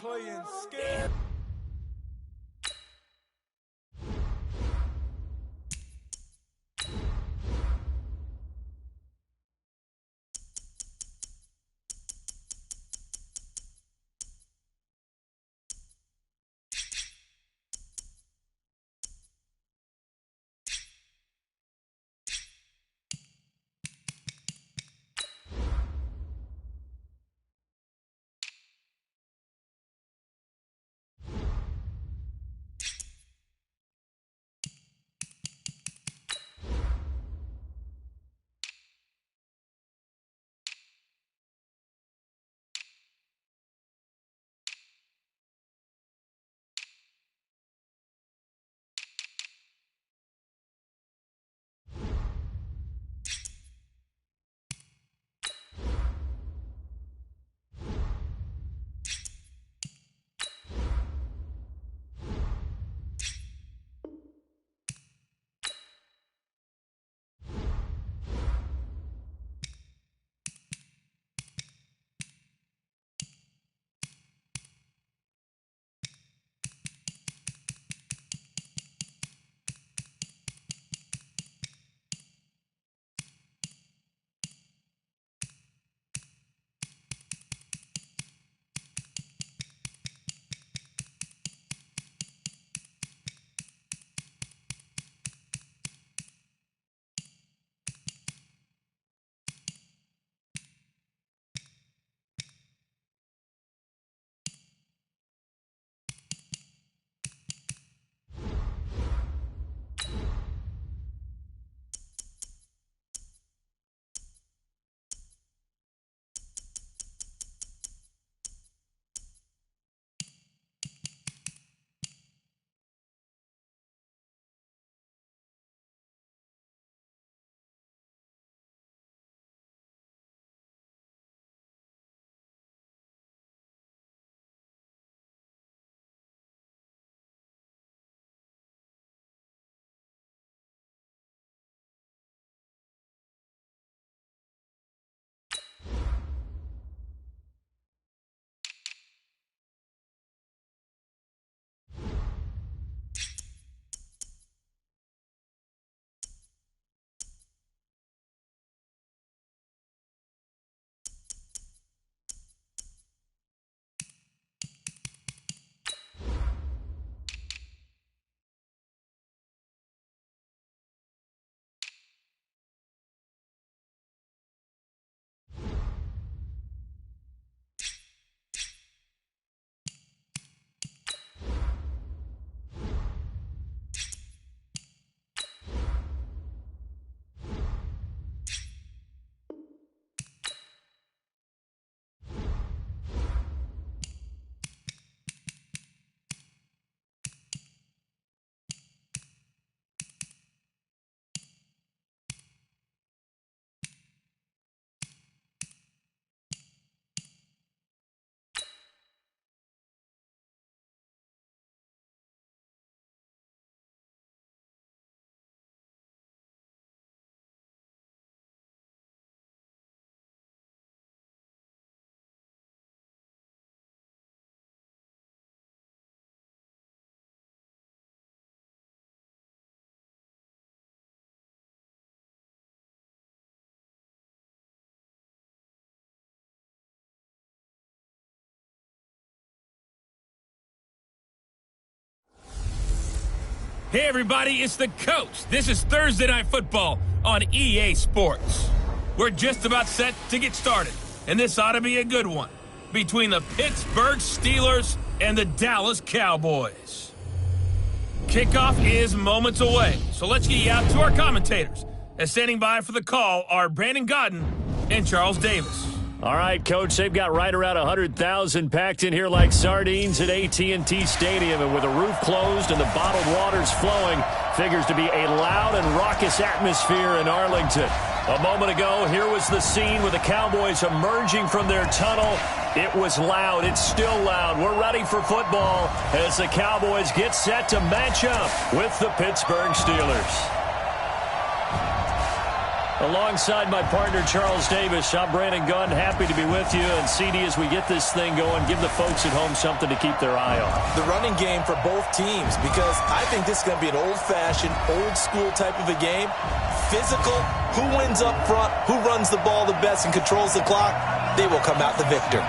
playing scared. Hey, everybody, it's the coach. This is Thursday Night Football on EA Sports. We're just about set to get started, and this ought to be a good one between the Pittsburgh Steelers and the Dallas Cowboys. Kickoff is moments away, so let's get you out to our commentators. As standing by for the call are Brandon Godden and Charles Davis. All right, Coach, they've got right around 100,000 packed in here like sardines at AT&T Stadium, and with the roof closed and the bottled waters flowing, figures to be a loud and raucous atmosphere in Arlington. A moment ago, here was the scene with the Cowboys emerging from their tunnel. It was loud. It's still loud. We're ready for football as the Cowboys get set to match up with the Pittsburgh Steelers. Alongside my partner, Charles Davis, I'm Brandon Gunn. Happy to be with you. And CD, as we get this thing going, give the folks at home something to keep their eye on. The running game for both teams, because I think this is going to be an old-fashioned, old-school type of a game. Physical, who wins up front, who runs the ball the best and controls the clock, they will come out the victor.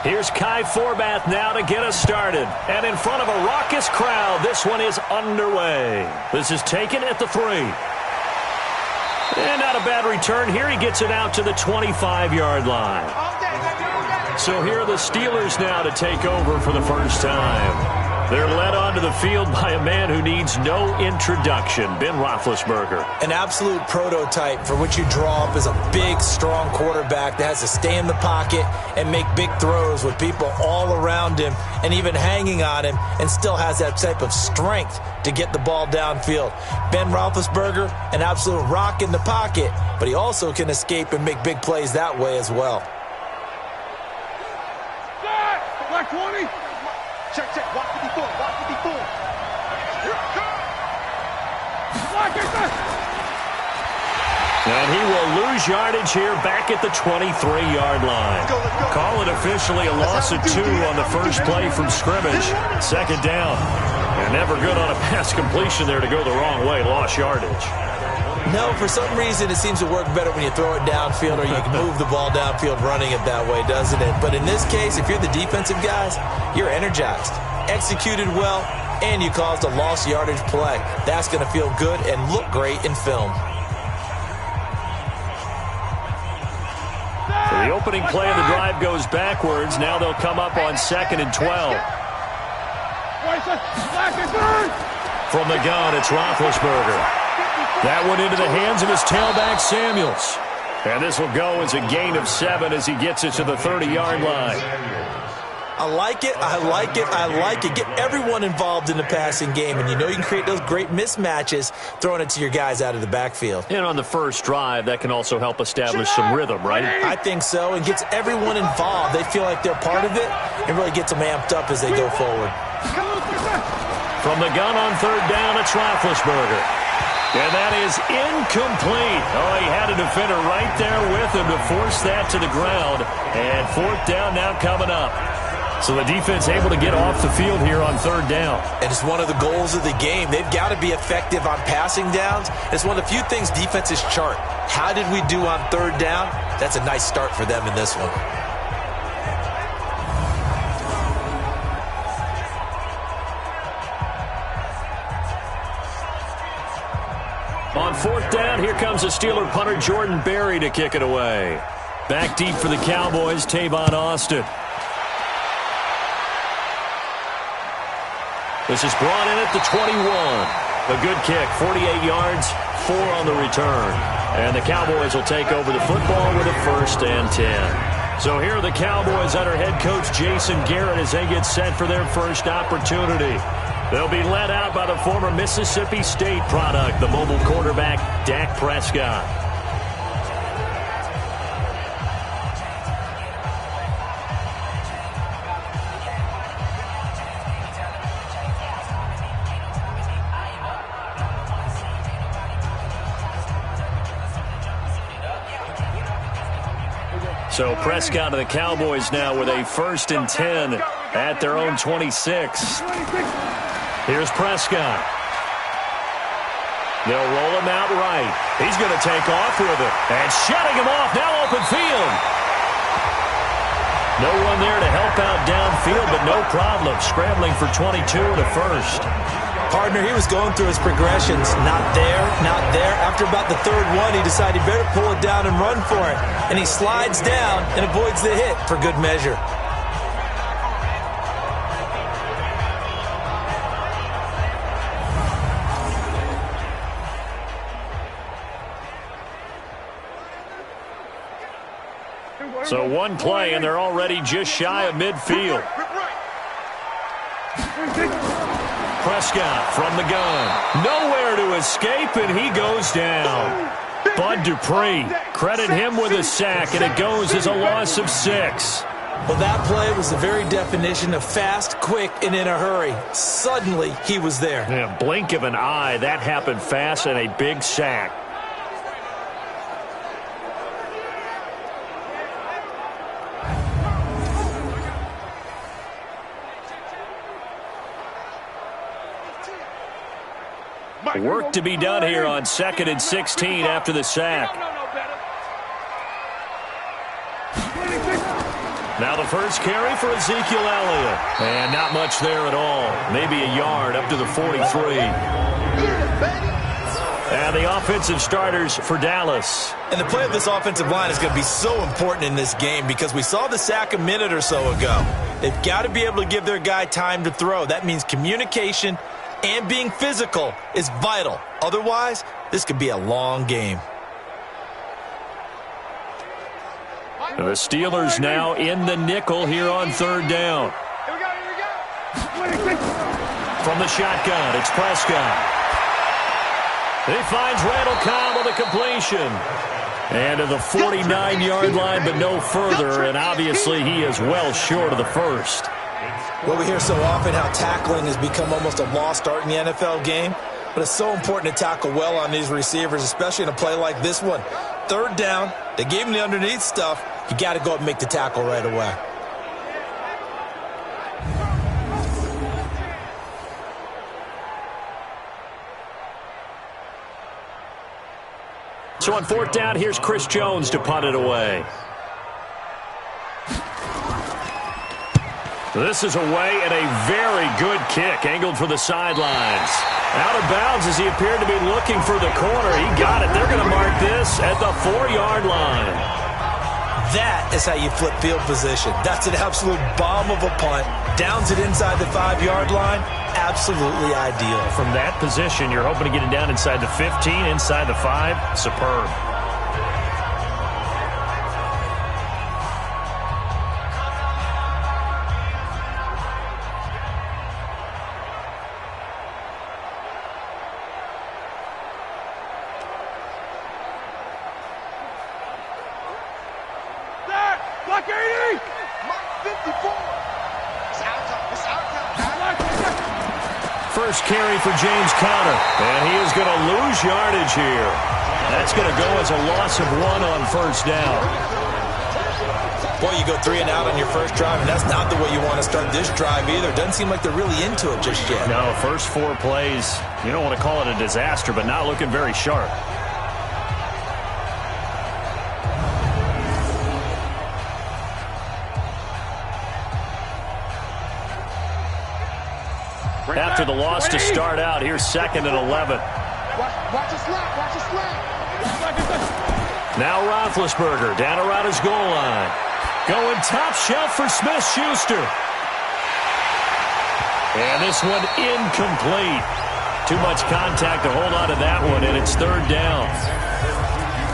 Here's Kai Forbath now to get us started. And in front of a raucous crowd, this one is underway. This is taken at the 3. And not a bad return here. He gets it out to the 25-yard line. So here are the Steelers now to take over for the first time. They're led onto the field by a man who needs no introduction, Ben Roethlisberger. An absolute prototype for what you draw up as a big, strong quarterback that has to stay in the pocket and make big throws with people all around him and even hanging on him, and still has that type of strength to get the ball downfield. Ben Roethlisberger, an absolute rock in the pocket, but he also can escape and make big plays that way as well. Black 20. Check, check. Watch 54. Watch 54. And he will lose yardage here back at the 23-yard line. Let's go. Call it officially a loss of 2 on the first play from scrimmage. Second down. And never good on a pass completion there to go the wrong way. Lost yardage. No, for some reason it seems to work better when you throw it downfield, or you can move the ball downfield running it that way, doesn't it? But in this case, if you're the defensive guys, you're energized, executed well, and you caused a lost yardage play. That's going to feel good and look great in film. So the opening play of the drive goes backwards. Now they'll come up on 2nd and 12. From the gun, it's Roethlisberger. That one into the hands of his tailback, Samuels. And this will go as a gain of 7 as he gets it to the 30-yard line. I like it, I like it, I like it. Get everyone involved in the passing game, and you know you can create those great mismatches throwing it to your guys out of the backfield. And on the first drive, that can also help establish some rhythm, right? I think so, and gets everyone involved. They feel like they're part of it, and really gets them amped up as they go forward. From the gun on 3rd down, it's Roethlisberger. And that is incomplete. Oh, he had a defender right there with him to force that to the ground. And 4th down now coming up. So the defense able to get off the field here on 3rd down. And it's one of the goals of the game. They've got to be effective on passing downs. It's one of the few things defenses chart. How did we do on 3rd down? That's a nice start for them in this one. On 4th down, here comes the Steeler punter Jordan Berry to kick it away. Back deep for the Cowboys, Tavon Austin. This is brought in at the 21. A good kick, 48 yards, 4 on the return. And the Cowboys will take over the football with a 1st and 10. So here are the Cowboys under head coach Jason Garrett as they get set for their first opportunity. They'll be led out by the former Mississippi State product, the mobile quarterback, Dak Prescott. So Prescott of the Cowboys now with a 1st and 10 at their own 26. Here's Prescott. They'll roll him out right. He's going to take off with it. And shutting him off, now open field. No one there to help out downfield, but no problem. Scrambling for 22 and a 1st. Partner, he was going through his progressions. Not there, not there. After about the 3rd one, he decided he better pull it down and run for it. And he slides down and avoids the hit for good measure. So one play, and they're already just shy of midfield. Prescott from the gun. Nowhere to escape, and he goes down. Bud Dupree, credit him with a sack, and it goes as a loss of 6. Well, that play was the very definition of fast, quick, and in a hurry. Suddenly, he was there. Yeah, blink of an eye, that happened fast, and a big sack. Work to be done here on 2nd and 16 after the sack. Now the first carry for Ezekiel Elliott. And not much there at all. Maybe a yard up to the 43. And the offensive starters for Dallas. And the play of this offensive line is going to be so important in this game because we saw the sack a minute or so ago. They've got to be able to give their guy time to throw. That means communication and being physical is vital. Otherwise, this could be a long game. The Steelers now in the nickel here on 3rd down. From the shotgun, it's Prescott. He finds Randall Cobb on the completion. And to the 49-yard line, but no further, and obviously he is well short of the first. Well, we hear so often how tackling has become almost a lost art in the NFL game, but it's so important to tackle well on these receivers, especially in a play like this one. 3rd down, they gave him the underneath stuff. You got to go up and make the tackle right away. So on 4th down, here's Chris Jones to punt it away. This is away and a very good kick, angled for the sidelines. Out of bounds as he appeared to be looking for the corner. He got it. They're going to mark this at the 4-yard line. That is how you flip field position. That's an absolute bomb of a punt. Downs it inside the 5-yard line. Absolutely ideal. From that position, you're hoping to get it down inside the 15, inside the 5. Superb. Block 80! Mark 54! First carry for James Conner. And he is going to lose yardage here. That's going to go as a loss of 1 on 1st down. Boy, you go 3 and out on your first drive, and that's not the way you want to start this drive either. Doesn't seem like they're really into it just yet. No, first 4 plays, you don't want to call it a disaster, but not looking very sharp. After the loss to start out, here's 2nd and 11. Watch the slap, watch the slap. Now Roethlisberger down around his goal line. Going top shelf for Smith-Schuster. And this one incomplete. Too much contact to hold on to that one, and it's 3rd down.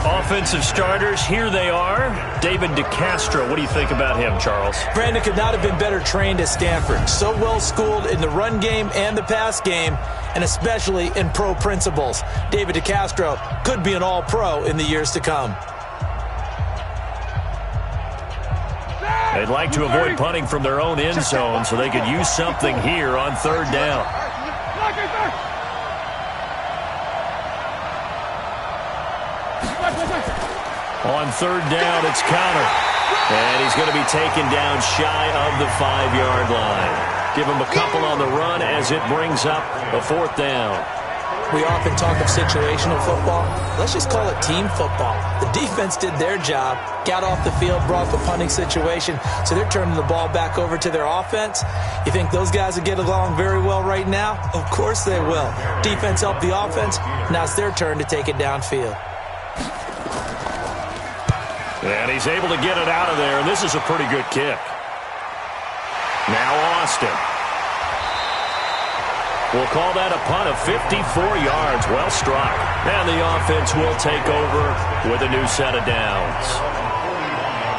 Offensive starters, here they are. David DeCastro, what do you think about him, Charles? Brandon could not have been better trained at Stanford. So well schooled in the run game and the pass game, and especially in pro principles. David DeCastro could be an all-pro in the years to come. They'd like to avoid punting from their own end zone, so they could use something here on 3rd down. On 3rd down, it's Conner. And he's going to be taken down shy of the 5-yard line. Give him a couple on the run as it brings up a 4th down. We often talk of situational football. Let's just call it team football. The defense did their job, got off the field, brought the punting situation, so they're turning the ball back over to their offense. You think those guys will get along very well right now? Of course they will. Defense helped the offense. Now it's their turn to take it downfield. And he's able to get it out of there, and this is a pretty good kick. Now Austin. We'll call that a punt of 54 yards. Well struck. And the offense will take over with a new set of downs.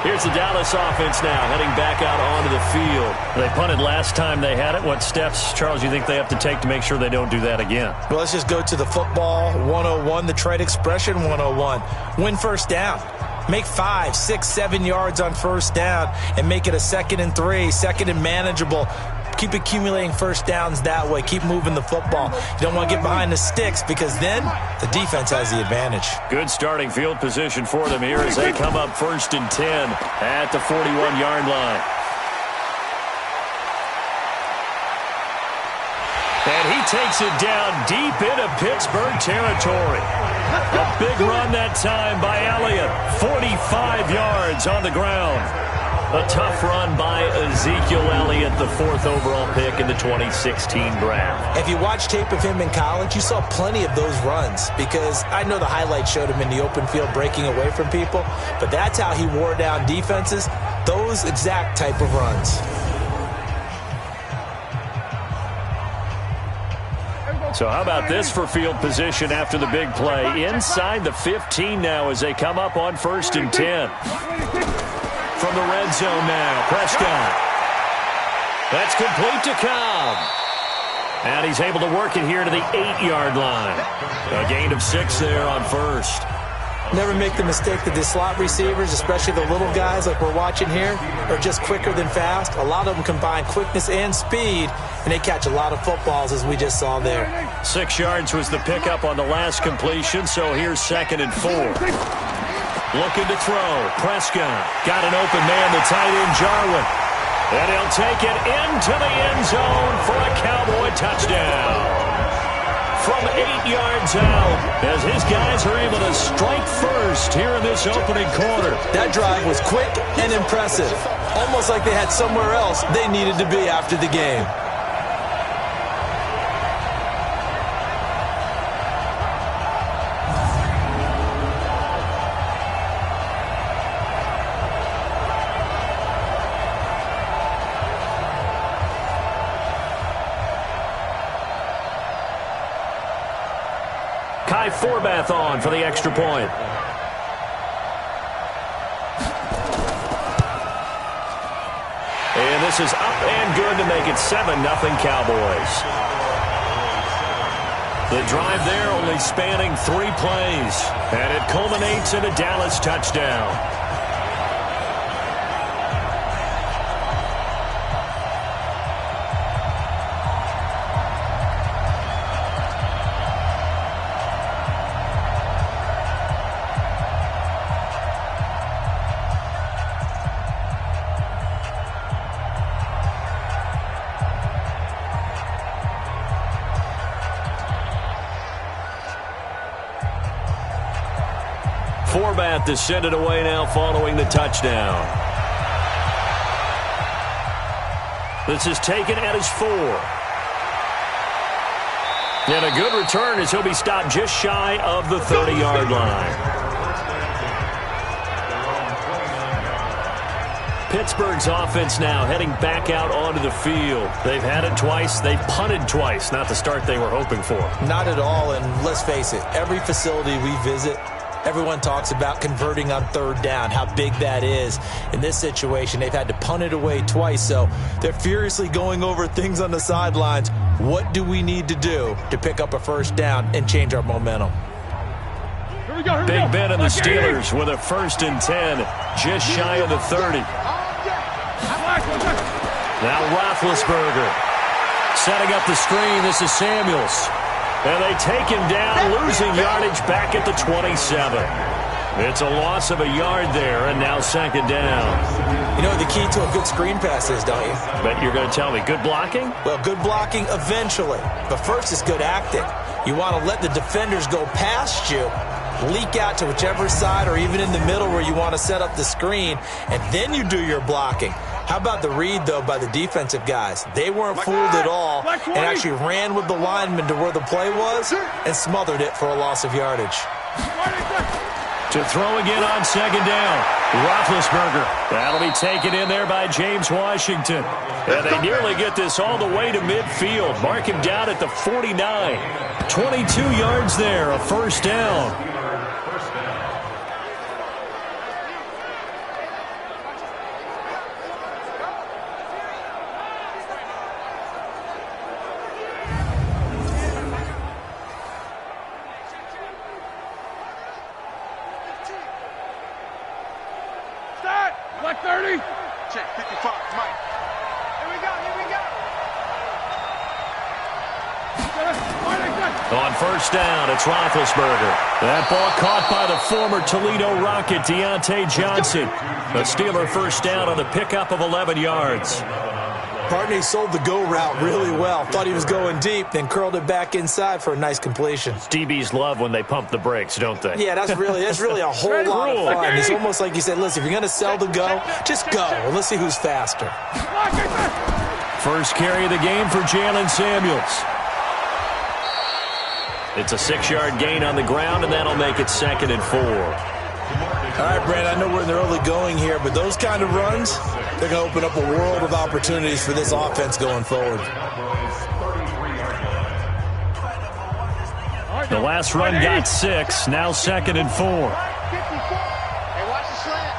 Here's the Dallas offense now, heading back out onto the field. They punted last time they had it. What steps, Charles, you think they have to take to make sure they don't do that again? Well, let's just go to the football 101, the trade expression 101. Win first down. Make 5, 6, 7 yards on first down and make it a 2nd and 3, 2nd and manageable. Keep accumulating first downs that way. Keep moving the football. You don't want to get behind the sticks because then the defense has the advantage. Good starting field position for them here as they come up 1st and 10 at the 41-yard line. And he takes it down deep into Pittsburgh territory. A big run that time by Elliott. 45 yards on the ground. A tough run by Ezekiel Elliott, the 4th overall pick in the 2016 draft. If you watch tape of him in college, you saw plenty of those runs because I know the highlights showed him in the open field breaking away from people, but that's how he wore down defenses, those exact type of runs. So how about this for field position after the big play? Inside the 15 now as they come up on 1st and 10. From the red zone now, Prescott. That's complete to Cobb. And he's able to work it here to the 8-yard line. A gain of 6 there on 1st. Never make the mistake that the slot receivers, especially the little guys like we're watching here, are just quicker than fast. A lot of them combine quickness and speed, and they catch a lot of footballs as we just saw there. 6 yards was the pickup on the last completion, so here's 2nd and 4. Looking to throw. Prescott got an open man, the tight end, Jarwin. And he'll take it into the end zone for a Cowboy touchdown. From 8 yards out, as his guys are able to strike first here in this opening quarter. That drive was quick and impressive. Almost like they had somewhere else they needed to be after the game. Forbath on for the extra point. And this is up and good to make it 7-0 Cowboys. The drive there only spanning 3 plays. And it culminates in a Dallas touchdown. Forbath to send it away now following the touchdown. This is taken at his 4. And a good return as he'll be stopped just shy of the 30-yard line. Pittsburgh's offense now heading back out onto the field. They've had it twice. They've punted twice. Not the start they were hoping for. Not at all, and let's face it, every facility we visit, everyone talks about converting on 3rd down, how big that is. In this situation, they've had to punt it away twice, so they're furiously going over things on the sidelines. What do we need to do to pick up a 1st down and change our momentum? Big Ben and the Steelers with a 1st and 10, just shy of the 30. Now Roethlisberger setting up the screen. This is Samuels. And they take him down, losing yardage back at the 27. It's a loss of a yard there, and now 2nd down. You know what the key to a good screen pass is, don't you? But you're going to tell me, good blocking? Well, good blocking eventually. But first is good acting. You want to let the defenders go past you, leak out to whichever side or even in the middle where you want to set up the screen, and then you do your blocking. How about the read, though, by the defensive guys? They weren't fooled at all and actually ran with the lineman to where the play was and smothered it for a loss of yardage. To throw again on 2nd down. Roethlisberger. That'll be taken in there by James Washington. And they nearly get this all the way to midfield. Mark him down at the 49. 22 yards there, a 1st down. Black 30. Check 55, Mike. Here we go, here we go. On first down, it's Roethlisberger. That ball caught by the former Toledo Rocket, Deontay Johnson. The Steeler first down on the pickup of 11 yards. Partner, he sold the go route really well. Thought he was going deep, then curled it back inside for a nice completion. DBs love when they pump the brakes, don't they? Yeah, that's really a whole lot of fun. It's almost like you said, listen, if you're going to sell the go, just go. And let's see who's faster. First carry of the game for Jalen Samuels. It's a 6-yard gain on the ground, and that'll make it 2nd and 4. All right, Brad, I know we're in the early going here, but those kind of runs, they're going to open up a world of opportunities for this offense going forward. The last run got 6, now 2nd and 4. Hey, watch the slant.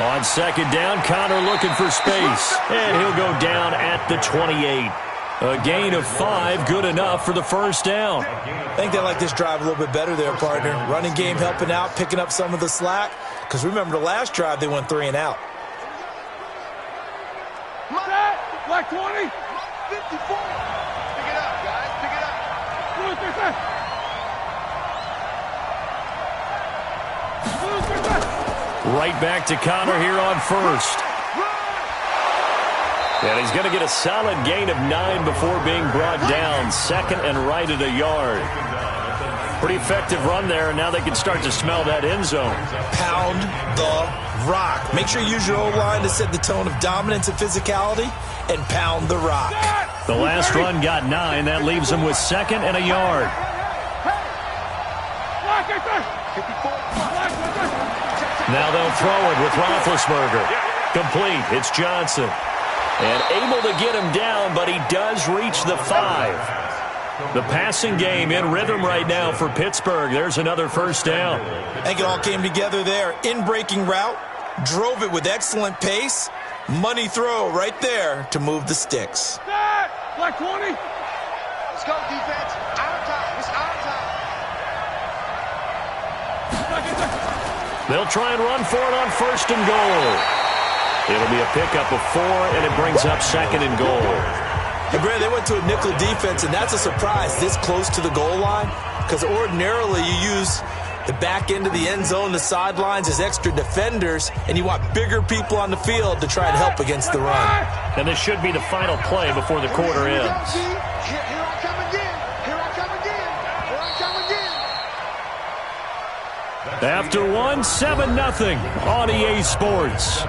On second down, Connor looking for space, and he'll go down at the 28. A gain of 5, good enough for the first down. I think they like this drive a little bit better there, partner. Running game helping out, picking up some of the slack. Because remember, the last drive, they went 3 and out. Black 20. 54. Pick it up, guys. Pick it up. Right back to Connor here on first. And he's going to get a solid gain of 9 before being brought down. 2nd and right at a yard. Pretty effective run there, and now they can start to smell that end zone. Pound the rock. Make sure you use your O-line to set the tone of dominance and physicality, and pound the rock. The last run got 9. That leaves them with 2nd and a yard. Now they'll throw it with Roethlisberger. Complete. It's Johnson. And able to get him down, but he does reach the 5. The passing game in rhythm right now for Pittsburgh. There's another first down. I think it all came together there. In-breaking route, drove it with excellent pace. Money throw right there to move the sticks. Black 20. Let's go, defense. Our time. It's our time. They'll try and run for it on first and goal. It'll be a pickup of 4, and it brings up 2nd and goal. And Brad, they went to a nickel defense, and that's a surprise this close to the goal line, because ordinarily you use the back end of the end zone, the sidelines as extra defenders, and you want bigger people on the field to try and help against the run. And this should be the final play before the quarter ends. Here I come again. Here I come again. Here I come again. After 1, 7-0 on EA Sports.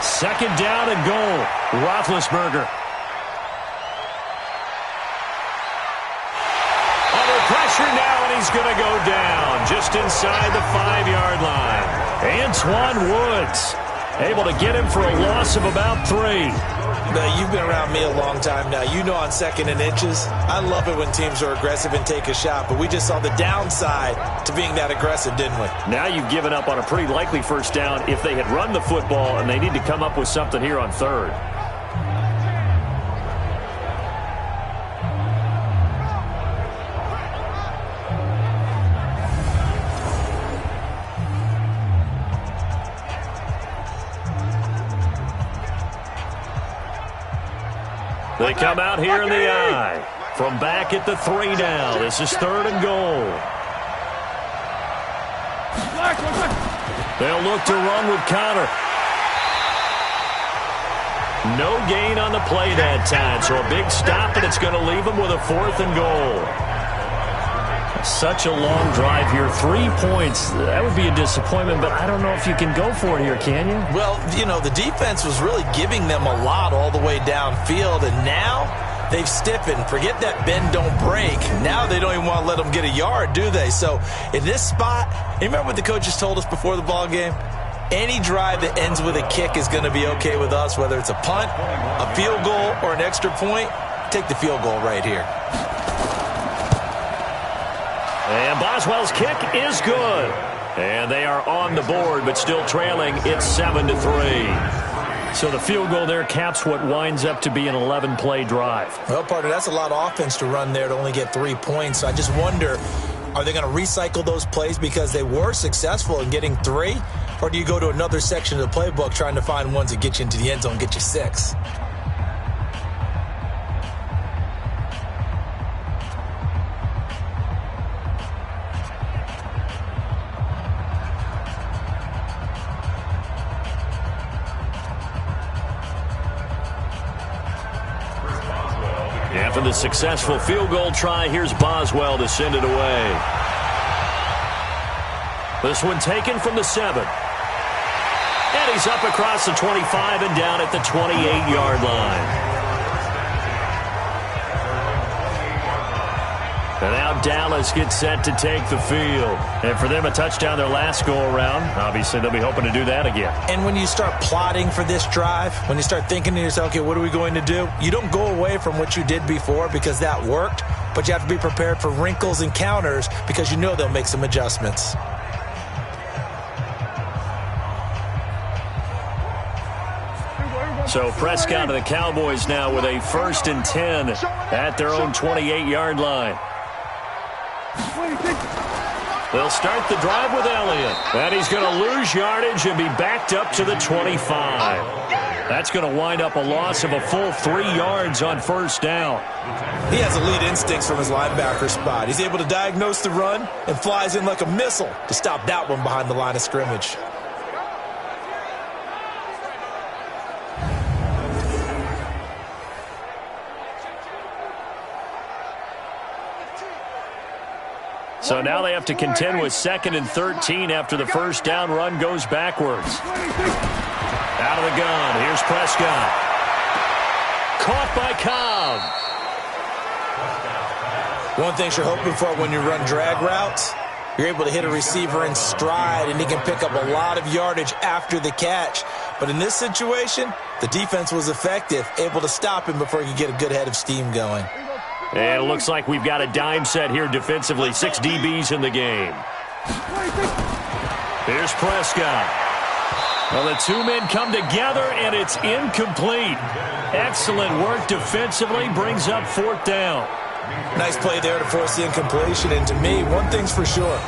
Second down and goal. Roethlisberger. Under pressure now, and he's going to go down just inside the 5-yard line. Antoine Woods able to get him for a loss of about 3. Now, you've been around me a long time now. You know on 2nd and inches, I love it when teams are aggressive and take a shot, but we just saw the downside to being that aggressive, didn't we? Now you've given up on a pretty likely first down if they had run the football, and they need to come up with something here on 3rd. They come out here in the I. From back at the 3 now. This is 3rd and goal. They'll look to run with Connor. No gain on the play that time. So a big stop, and it's going to leave them with a 4th and goal. Such a long drive here. 3 points. That would be a disappointment, but I don't know if you can go for it here, can you? Well, you know, the defense was really giving them a lot all the way downfield, and now they've stiffened. Forget that bend, don't break. Now they don't even want to let them get a yard, do they? So in this spot, you remember what the coaches told us before the ball game? Any drive that ends with a kick is going to be okay with us, whether it's a punt, a field goal, or an extra point. Take the field goal right here. And Boswell's kick is good. And they are on the board, but still trailing. It's 7-3. So the field goal there caps what winds up to be an 11-play drive. Well, partner, that's a lot of offense to run there to only get 3 points. So I just wonder, are they going to recycle those plays because they were successful in getting 3? Or do you go to another section of the playbook trying to find ones that get you into the end zone and get you 6? After the successful field goal try, here's Boswell to send it away. This one taken from the 7. And he's up across the 25 and down at the 28-yard line. And now Dallas gets set to take the field. And for them, a touchdown their last go-around. Obviously, they'll be hoping to do that again. And when you start plotting for this drive, when you start thinking to yourself, okay, what are we going to do? You don't go away from what you did before because that worked, but you have to be prepared for wrinkles and counters because you know they'll make some adjustments. So Prescott and the Cowboys now with a 1st and 10 at their own 28-yard line. They'll start the drive with Elliott. And he's going to lose yardage and be backed up to the 25. That's going to wind up a loss of a full 3 yards on 1st down. He has elite instincts from his linebacker spot. He's able to diagnose the run and flies in like a missile to stop that one behind the line of scrimmage. So now they have to contend with 2nd and 13 after the 1st down run goes backwards. Out of the gun. Here's Prescott. Caught by Cobb. One thing you're hoping for when you run drag routes, you're able to hit a receiver in stride, and he can pick up a lot of yardage after the catch. But in this situation, the defense was effective, able to stop him before he could get a good head of steam going. And it looks like we've got a dime set here defensively. 6 DBs in the game. Here's Prescott. Well, the 2 men come together, and it's incomplete. Excellent work defensively. Brings up 4th down. Nice play there to force the incompletion. And to me, one thing's for sure.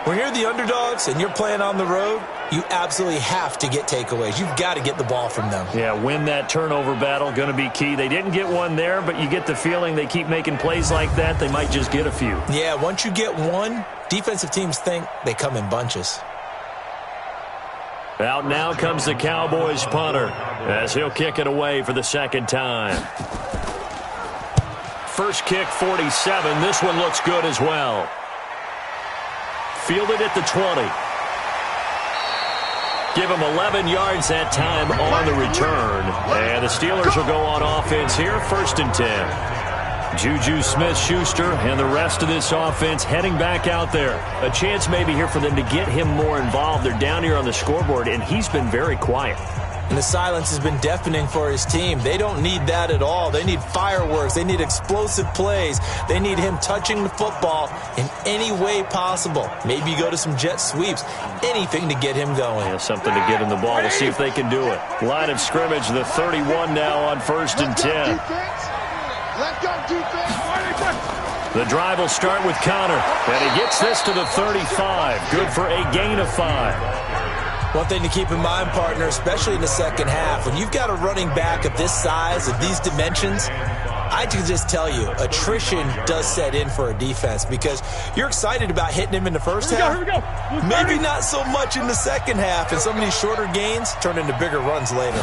When you're the underdogs and you're playing on the road, you absolutely have to get takeaways. You've got to get the ball from them. Yeah, win that turnover battle, going to be key. They didn't get one there, but you get the feeling they keep making plays like that, they might just get a few. Yeah, once you get one, defensive teams think they come in bunches. Out now comes the Cowboys punter as he'll kick it away for the 2nd time. First kick, 47. This one looks good as well. Fielded at the 20. Give him 11 yards that time on the return. And the Steelers will go on offense here, 1st and 10. Juju Smith-Schuster and the rest of this offense heading back out there. A chance maybe here for them to get him more involved. They're down here on the scoreboard, and he's been very quiet. And the silence has been deafening for his team. They don't need that at all. They need fireworks. They need explosive plays. They need him touching the football in any way possible. Maybe you go to some jet sweeps. Anything to get him going. Yeah, something to get him the ball. We'll see if they can do it. Line of scrimmage, the 31 now on 1st and 10. Let go, defense. The drive will start with Connor. And he gets this to the 35. Good for a gain of 5. One thing to keep in mind, partner, especially in the second half, when you've got a running back of this size, of these dimensions, I can just tell you, attrition does set in for a defense because you're excited about hitting him in the first half. Here we go. Maybe not so much in the second half, and some of these shorter gains turn into bigger runs later.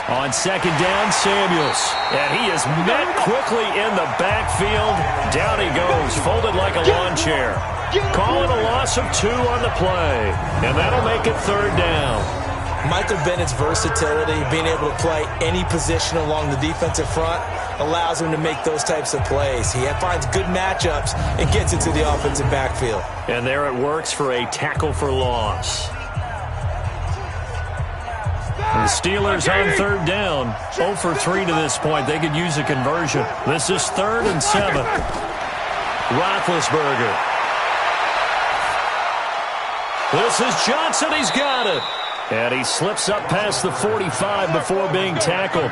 On 2nd down, Samuels. And he is met quickly in the backfield. Down he goes, folded like a lawn chair. Calling a loss of 2 on the play. And that'll make it 3rd down. Michael Bennett's versatility, being able to play any position along the defensive front, allows him to make those types of plays. He finds good matchups and gets into the offensive backfield. And there it works for a tackle for loss. The Steelers on third down, 0 for 3 to this point. They could use a conversion. This is 3rd and 7. Roethlisberger. This is Johnson. He's got it. And he slips up past the 45 before being tackled.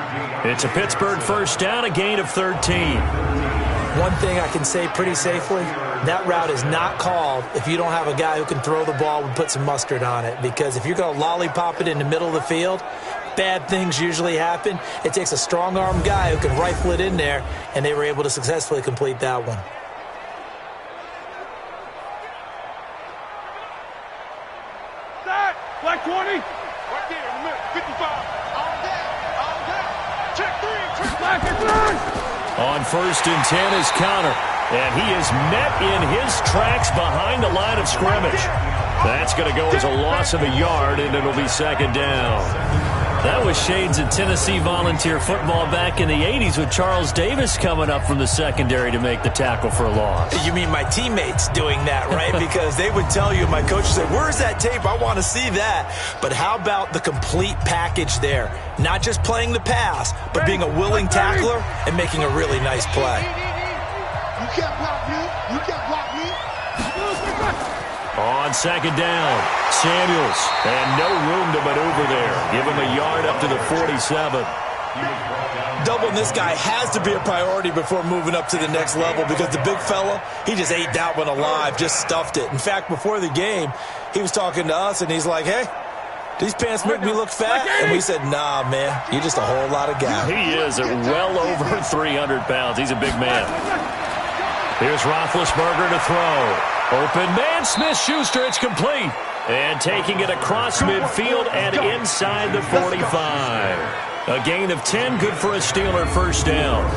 It's a Pittsburgh first down, a gain of 13. One thing I can say pretty safely, that route is not called if you don't have a guy who can throw the ball and put some mustard on it. Because if you're going to lollipop it in the middle of the field, bad things usually happen. It takes a strong-arm guy who can rifle it in there, and they were able to successfully complete that one. Black 20. Right there in the middle. 55. All day. Check 3. Black and 3. On 1st and 10 is Connor. And he is met in his tracks behind the line of scrimmage. That's going to go as a loss of a yard, and it'll be 2nd down. That was shades of Tennessee volunteer football back in the 80s with Charles Davis coming up from the secondary to make the tackle for a loss. You mean my teammates doing that, right? Because they would tell you, my coach said, where's that tape? I want to see that. But how about the complete package there? Not just playing the pass, but being a willing tackler and making a really nice play. You can't block me. You can't block me. On 2nd down, Samuels, and no room to maneuver there. Give him a yard up to the 47. Doubling this guy has to be a priority before moving up to the next level because the big fella, he just ate that one alive, just stuffed it. In fact, before the game, he was talking to us, and he's like, hey, these pants make me look fat? And we said, nah, man, you're just a whole lot of guy. He is at well over 300 pounds. He's a big man. Here's Roethlisberger to throw. Open man, Smith-Schuster, it's complete. And taking it across midfield and inside the 45. A gain of 10, good for a Steeler first down.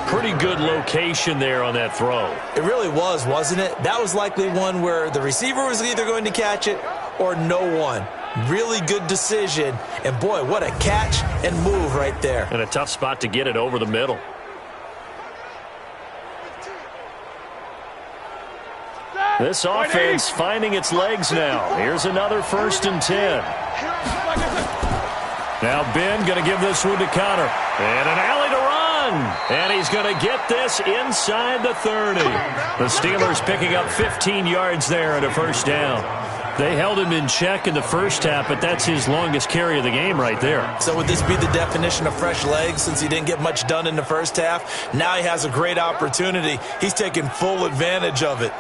Pretty good location there on that throw. It really was, wasn't it? That was likely one where the receiver was either going to catch it or no one. Really good decision. And, boy, what a catch and move right there. And a tough spot to get it over the middle. This offense finding its legs now. Here's another 1st and 10. Now Ben going to give this one to Connor. And an alley to run. And he's going to get this inside the 30. The Steelers picking up 15 yards there and a first down. They held him in check in the first half, but that's his longest carry of the game right there. So would this be the definition of fresh legs since he didn't get much done in the first half? Now he has a great opportunity. He's taking full advantage of it.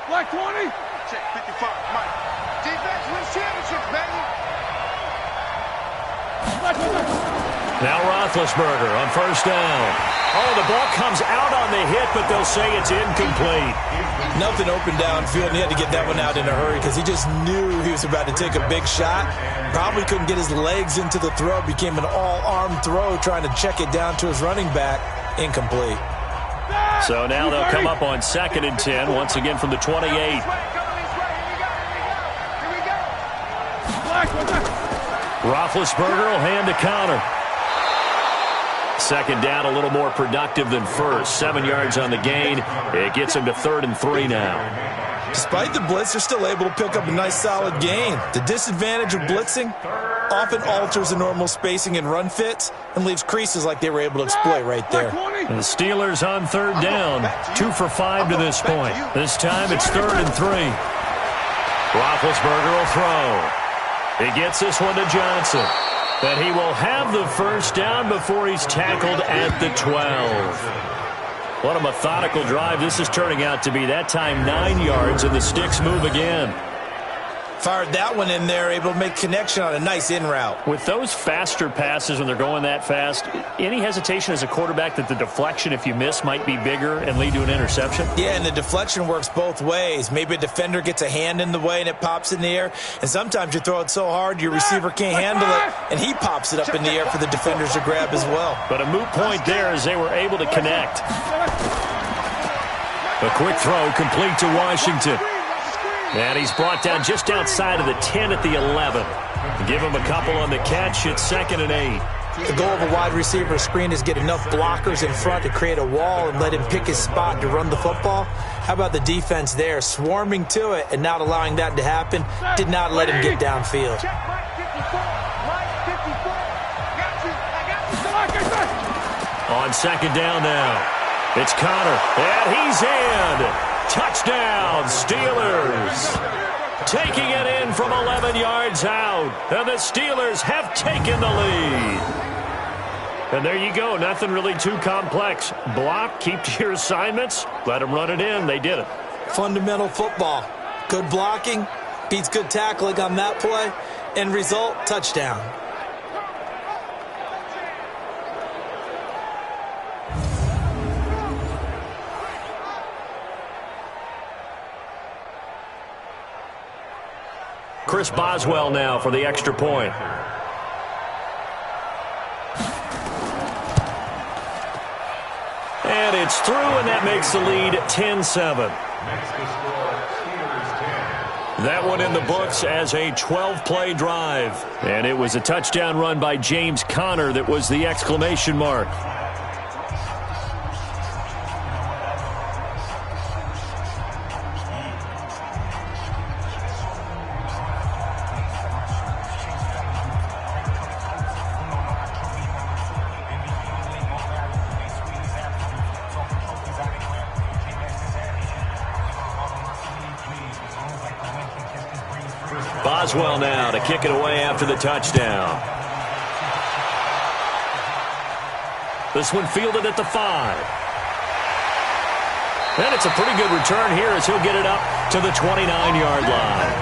Black 20. Check 55. Mike. Defense wins championships, baby. Now Roethlisberger on 1st down. Oh, the ball comes out on the hit, but they'll say it's incomplete. Nothing open downfield, and he had to get that one out in a hurry because he just knew he was about to take a big shot. Probably couldn't get his legs into the throw. Became an all-arm throw trying to check it down to his running back. Incomplete. So now they'll come up on 2nd and 10, once again from the 28. Roethlisberger will hand to Connor. 2nd down, a little more productive than first. 7 yards on the gain. It gets him to 3rd and 3 now. Despite the blitz, they're still able to pick up a nice solid gain. The disadvantage of blitzing often alters the normal spacing and run fits and leaves creases like they were able to exploit right there. And the Steelers on 3rd down. 2 for 5 to this point. This time it's 3rd and 3. Roethlisberger will throw. He gets this one to Johnson. And he will have the first down before he's tackled at the 12. What a methodical drive this is turning out to be. That time 9 yards, and the sticks move again. Fired that one in there, able to make connection on a nice in route. With those faster passes when they're going that fast, any hesitation as a quarterback that the deflection, if you miss, might be bigger and lead to an interception? Yeah, and the deflection works both ways. Maybe a defender gets a hand in the way and it pops in the air, and sometimes you throw it so hard your receiver can't handle it, and he pops it up in the air for the defenders to grab as well. But a moot point there as they were able to connect. A quick throw complete to Washington. And he's brought down just outside of the 10 at the 11. Give him a couple on the catch. It's 2nd and 8. The goal of a wide receiver screen is get enough blockers in front to create a wall and let him pick his spot to run the football. How about the defense there, swarming to it and not allowing that to happen? Did not let him get downfield. On 2nd down now, it's Connor, and he's in. Touchdown, Steelers. Taking it in from 11 yards out, and the Steelers have taken the lead. And there you go, nothing really too complex. Block, keep to your assignments, let them run it in. They did it. Fundamental football. Good blocking, beats good tackling on that play. End result, touchdown. Chris Boswell now for the extra point. And it's through, and that makes the lead 10-7. That one in the books as a 12-play drive. And it was a touchdown run by James Conner that was the exclamation mark. Boswell now to kick it away after the touchdown. This one fielded at the 5. And it's a pretty good return here as he'll get it up to the 29-yard line.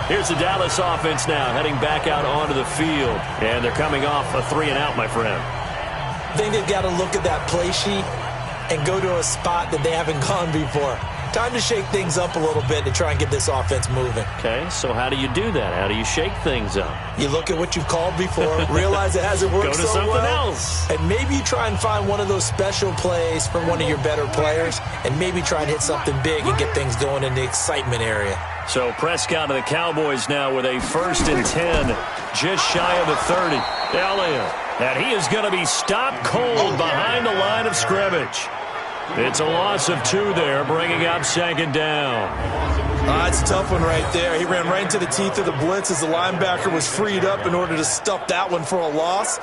Here's the Dallas offense now heading back out onto the field. And they're coming off a 3-and-out, my friend. I think they've got to look at that play sheet and go to a spot that they haven't gone before. Time to shake things up a little bit to try and get this offense moving. Okay, so how do you do that? How do you shake things up? You look at what you've called before, realize it hasn't worked so well. Go to something else. And maybe you try and find one of those special plays from one of your better players, and maybe try and hit something big and get things going in the excitement area. So Prescott of the Cowboys now with a 1st and 10, just shy of the 30. Elliott, and he is going to be stopped cold behind the line of scrimmage. It's a loss of 2 there, bringing up 2nd down. It's a tough one right there. He ran right into the teeth of the blitz as the linebacker was freed up in order to stuff that one for a loss.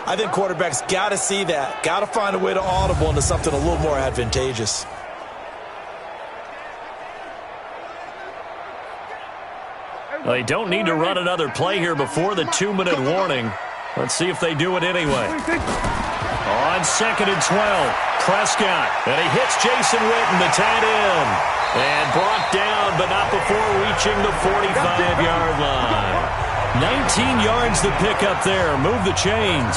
I think quarterbacks got to see that. Got to find a way to audible into something a little more advantageous. Well, they don't need to run another play here before the 2-minute warning. Let's see if they do it anyway. On 2nd and 12, Prescott, and he hits Jason Witten, the tight end, and brought down, but not before reaching the 45-yard line. 19 yards to pick up there. Move the chains.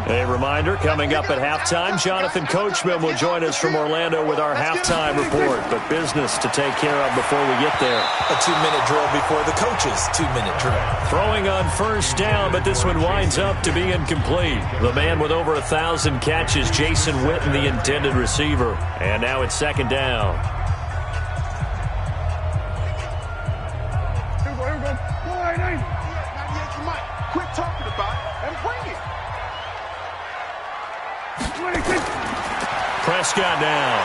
A reminder, coming up at halftime, Jonathan Coachman will join us from Orlando with our halftime report. But business to take care of before we get there. A 2-minute drill before the coach's 2-minute drill. Throwing on 1st down, but this one winds up to be incomplete. The man with over 1,000 catches, Jason Witten, the intended receiver. And now it's 2nd down. Quit talking about it and bring it. Prescott now.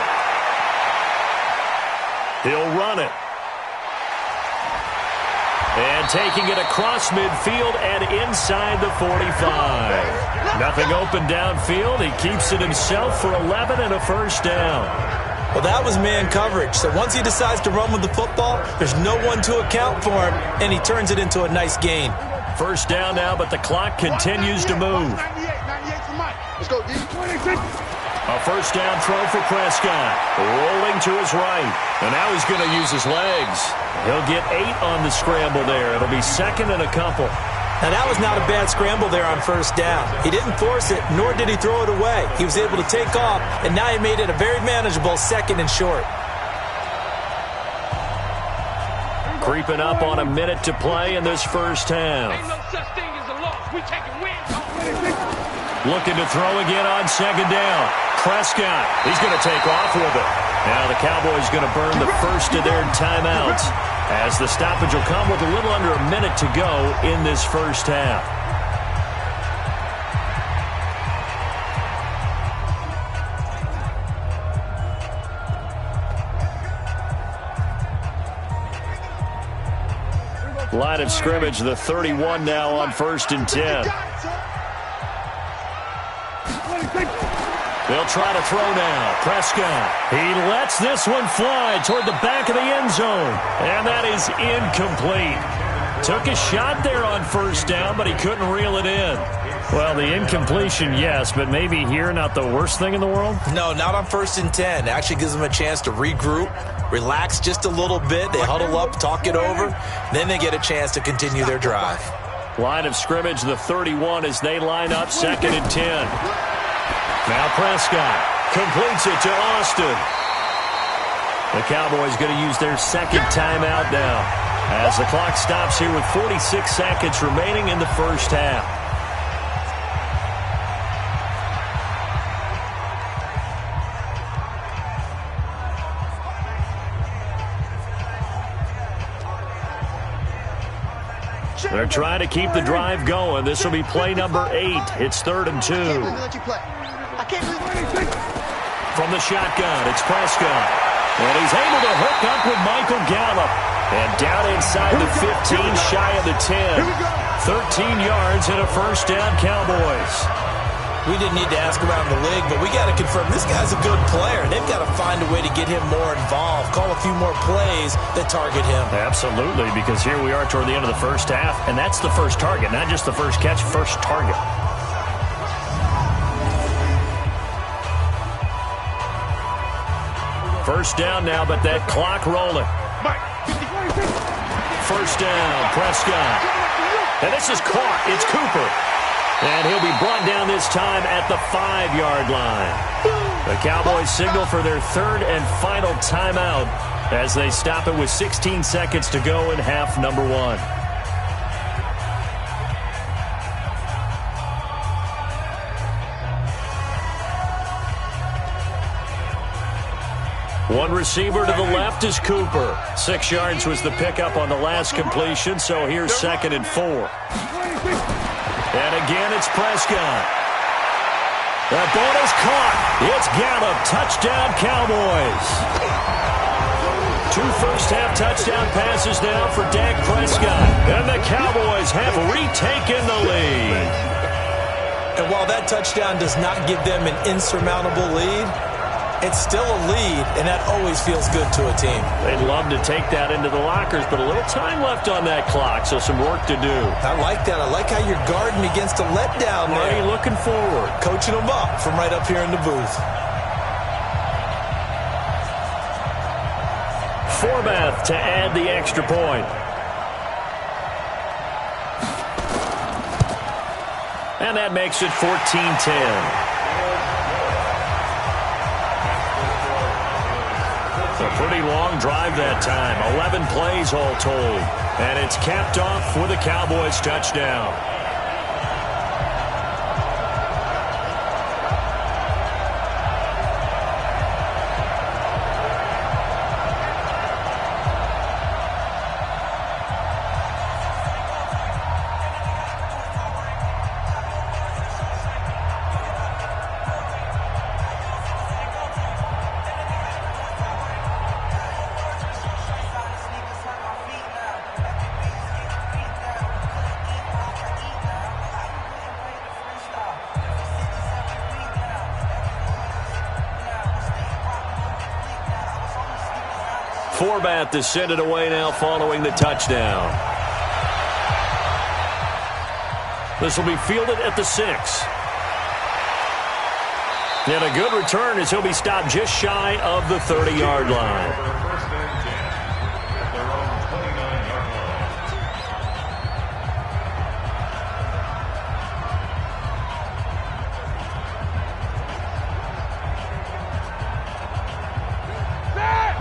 He'll run it. And taking it across midfield and inside the 45. Nothing open downfield. He keeps it himself for 11 and a 1st down. Well, that was man coverage. So once he decides to run with the football, there's no one to account for him, and he turns it into a nice gain. 1st down now, but the clock continues to move. 98 for Mike. Let's go, D. A first down throw for Prescott. Rolling to his right. And now he's going to use his legs. He'll get 8 on the scramble there. It'll be second and a couple. Now, that was not a bad scramble there on first down. He didn't force it, nor did he throw it away. He was able to take off, and now he made it a very manageable second and short. Creeping up on a minute to play in this first half. Ain't no such thing as a loss. We taking wins. Looking to throw again on second down. Prescott, he's going to take off with it. Now the Cowboys going to burn the first of their timeouts, as the stoppage will come with a little under a minute to go in this first half. Line of scrimmage, the 31 now on 1st and 10. They'll try to throw now. Prescott. He lets this one fly toward the back of the end zone. And that is incomplete. Took a shot there on first down, but he couldn't reel it in. Well, the incompletion, yes, but maybe here not the worst thing in the world? No, not on 1st and 10. It actually gives them a chance to regroup, relax just a little bit. They huddle up, talk it over. Then they get a chance to continue their drive. Line of scrimmage, the 31 as they line up 2nd and 10. Now Prescott completes it to Austin. The Cowboys going to use their second timeout now, as the clock stops here with 46 seconds remaining in the first half. They're trying to keep the drive going. This will be play number 8. It's 3rd and 2. From the shotgun, it's Prescott. And he's able to hook up with Michael Gallup. And down inside the 15, shy of the 10. 13 yards and a first down, Cowboys. We didn't need to ask around the league, but we got to confirm this guy's a good player. They've got to find a way to get him more involved, call a few more plays that target him. Absolutely, because here we are toward the end of the first half, and that's the first target, not just the first catch, first target. First down now, but that clock rolling. First down, Prescott. And this is caught. It's Cooper. And he'll be brought down this time at the 5-yard line. The Cowboys signal for their 3rd and final timeout as they stop it with 16 seconds to go in half number 1. One receiver to the left is Cooper. 6 yards was the pickup on the last completion, so here's 2nd and 4. And again, it's Prescott. The ball is caught. It's Gallup. Touchdown, Cowboys. 2 first-half touchdown passes now for Dak Prescott. And the Cowboys have retaken the lead. And while that touchdown does not give them an insurmountable lead, it's still a lead, and that always feels good to a team. They'd love to take that into the lockers, but a little time left on that clock, so some work to do. I like that. I like how you're guarding against a letdown there. Marty looking forward. Coaching them up from right up here in the booth. Forbath to add the extra point. And that makes it 14-10. A pretty long drive that time. 11 plays all told. And it's capped off with a Cowboys touchdown. Forbath to send it away now following the touchdown. This will be fielded at the 6. And a good return as he'll be stopped just shy of the 30-yard line.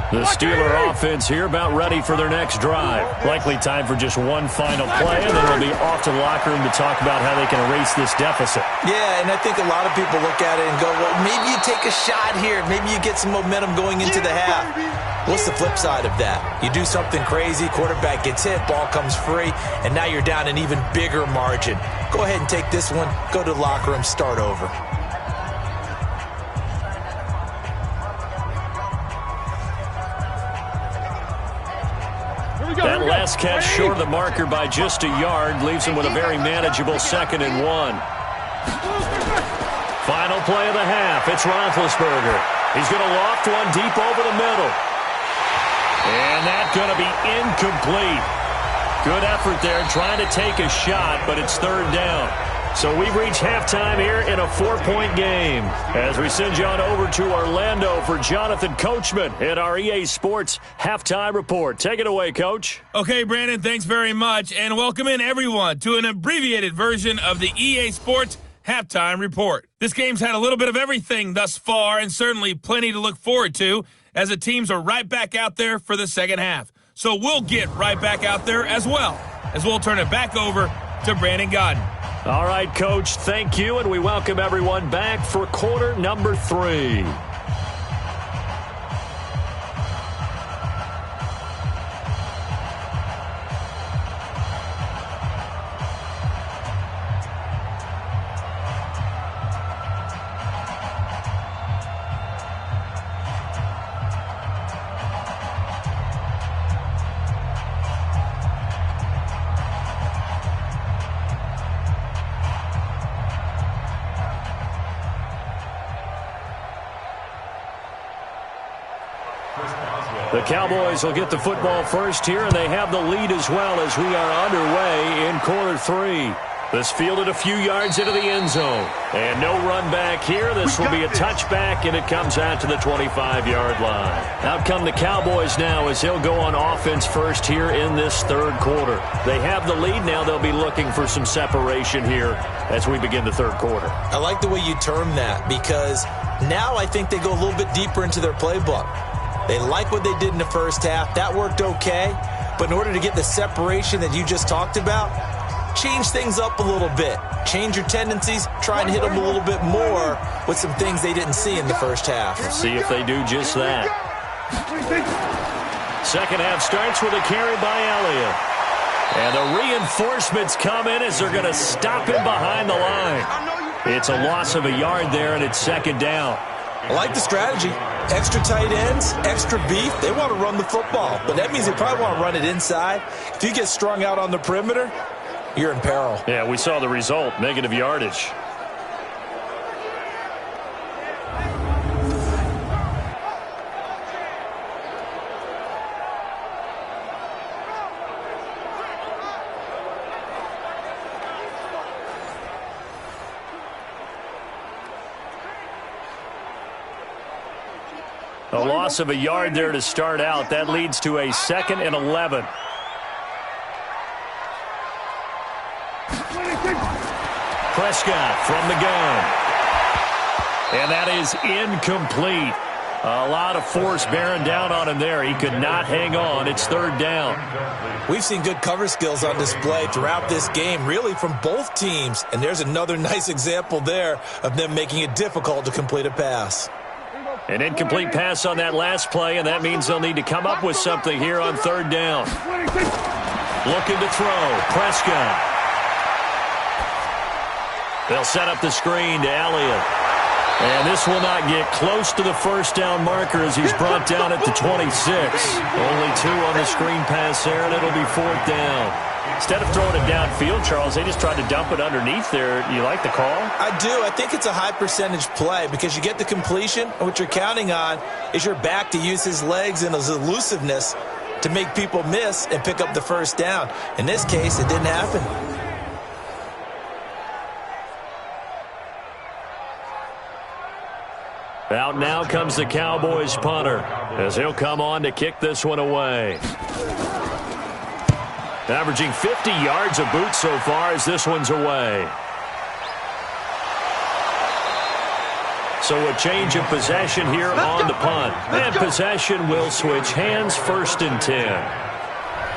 The Steeler offense here about ready for their next drive. Likely time for just one final play, and then they'll be off to the locker room to talk about how they can erase this deficit. Yeah, and I think a lot of people look at it and go, well, maybe you take a shot here. Maybe you get some momentum going into the half. What's the flip side of that? You do something crazy, quarterback gets hit, ball comes free, and now you're down an even bigger margin. Go ahead and take this one, go to the locker room, start over. That last catch short of the marker by just a yard leaves him with a very manageable 2nd and 1. Final play of the half. It's Roethlisberger. He's going to loft one deep over the middle. And that's going to be incomplete. Good effort there trying to take a shot, but it's 3rd down. So we've reached halftime here in a 4-point game as we send you on over to Orlando for Jonathan Coachman in our EA Sports Halftime Report. Take it away, Coach. Okay, Brandon, thanks very much, and welcome in everyone to an abbreviated version of the EA Sports Halftime Report. This game's had a little bit of everything thus far and certainly plenty to look forward to as the teams are right back out there for the second half. So we'll get right back out there as well as we'll turn it back over to Brandon Godden. All right, Coach, thank you, and we welcome everyone back for quarter number 3. The Cowboys will get the football first here, and they have the lead as well as we are underway in quarter 3. This fielded a few yards into the end zone. And no run back here. This will be a touchback, and it comes out to the 25-yard line. Out come the Cowboys now as they'll go on offense first here in this 3rd quarter. They have the lead now. They'll be looking for some separation here as we begin the 3rd quarter. I like the way you term that because now I think they go a little bit deeper into their playbook. They like what they did in the first half. That worked okay. But in order to get the separation that you just talked about, change things up a little bit. Change your tendencies. Try and hit them a little bit more with some things they didn't see in the first half. Let's see if they do just that. Second half starts with a carry by Elliott. And the reinforcements come in as they're going to stop him behind the line. It's a loss of a yard there, and it's 2nd down. I like the strategy. Extra tight ends, extra beef. They want to run the football, but that means they probably want to run it inside. If you get strung out on the perimeter, you're in peril. Yeah, we saw the result, negative yardage. A loss of a yard there to start out. That leads to a 2nd and 11. Prescott from the gun. And that is incomplete. A lot of force bearing down on him there. He could not hang on. It's 3rd down. We've seen good cover skills on display throughout this game, really from both teams. And there's another nice example there of them making it difficult to complete a pass. An incomplete pass on that last play, and that means they'll need to come up with something here on 3rd down. Looking to throw. Prescott. They'll set up the screen to Elliott. And this will not get close to the 1st down marker as he's brought down at the 26. Only 2 on the screen pass there, and it'll be 4th down. Instead of throwing it downfield, Charles, they just tried to dump it underneath there. You like the call? I do. I think it's a high percentage play because you get the completion, and what you're counting on is your back to use his legs and his elusiveness to make people miss and pick up the 1st down. In this case, it didn't happen. Out now comes the Cowboys punter as he'll come on to kick this one away. Averaging 50 yards of boot so far as this one's away. So a change of possession here on the punt. And possession will switch hands, 1st and 10.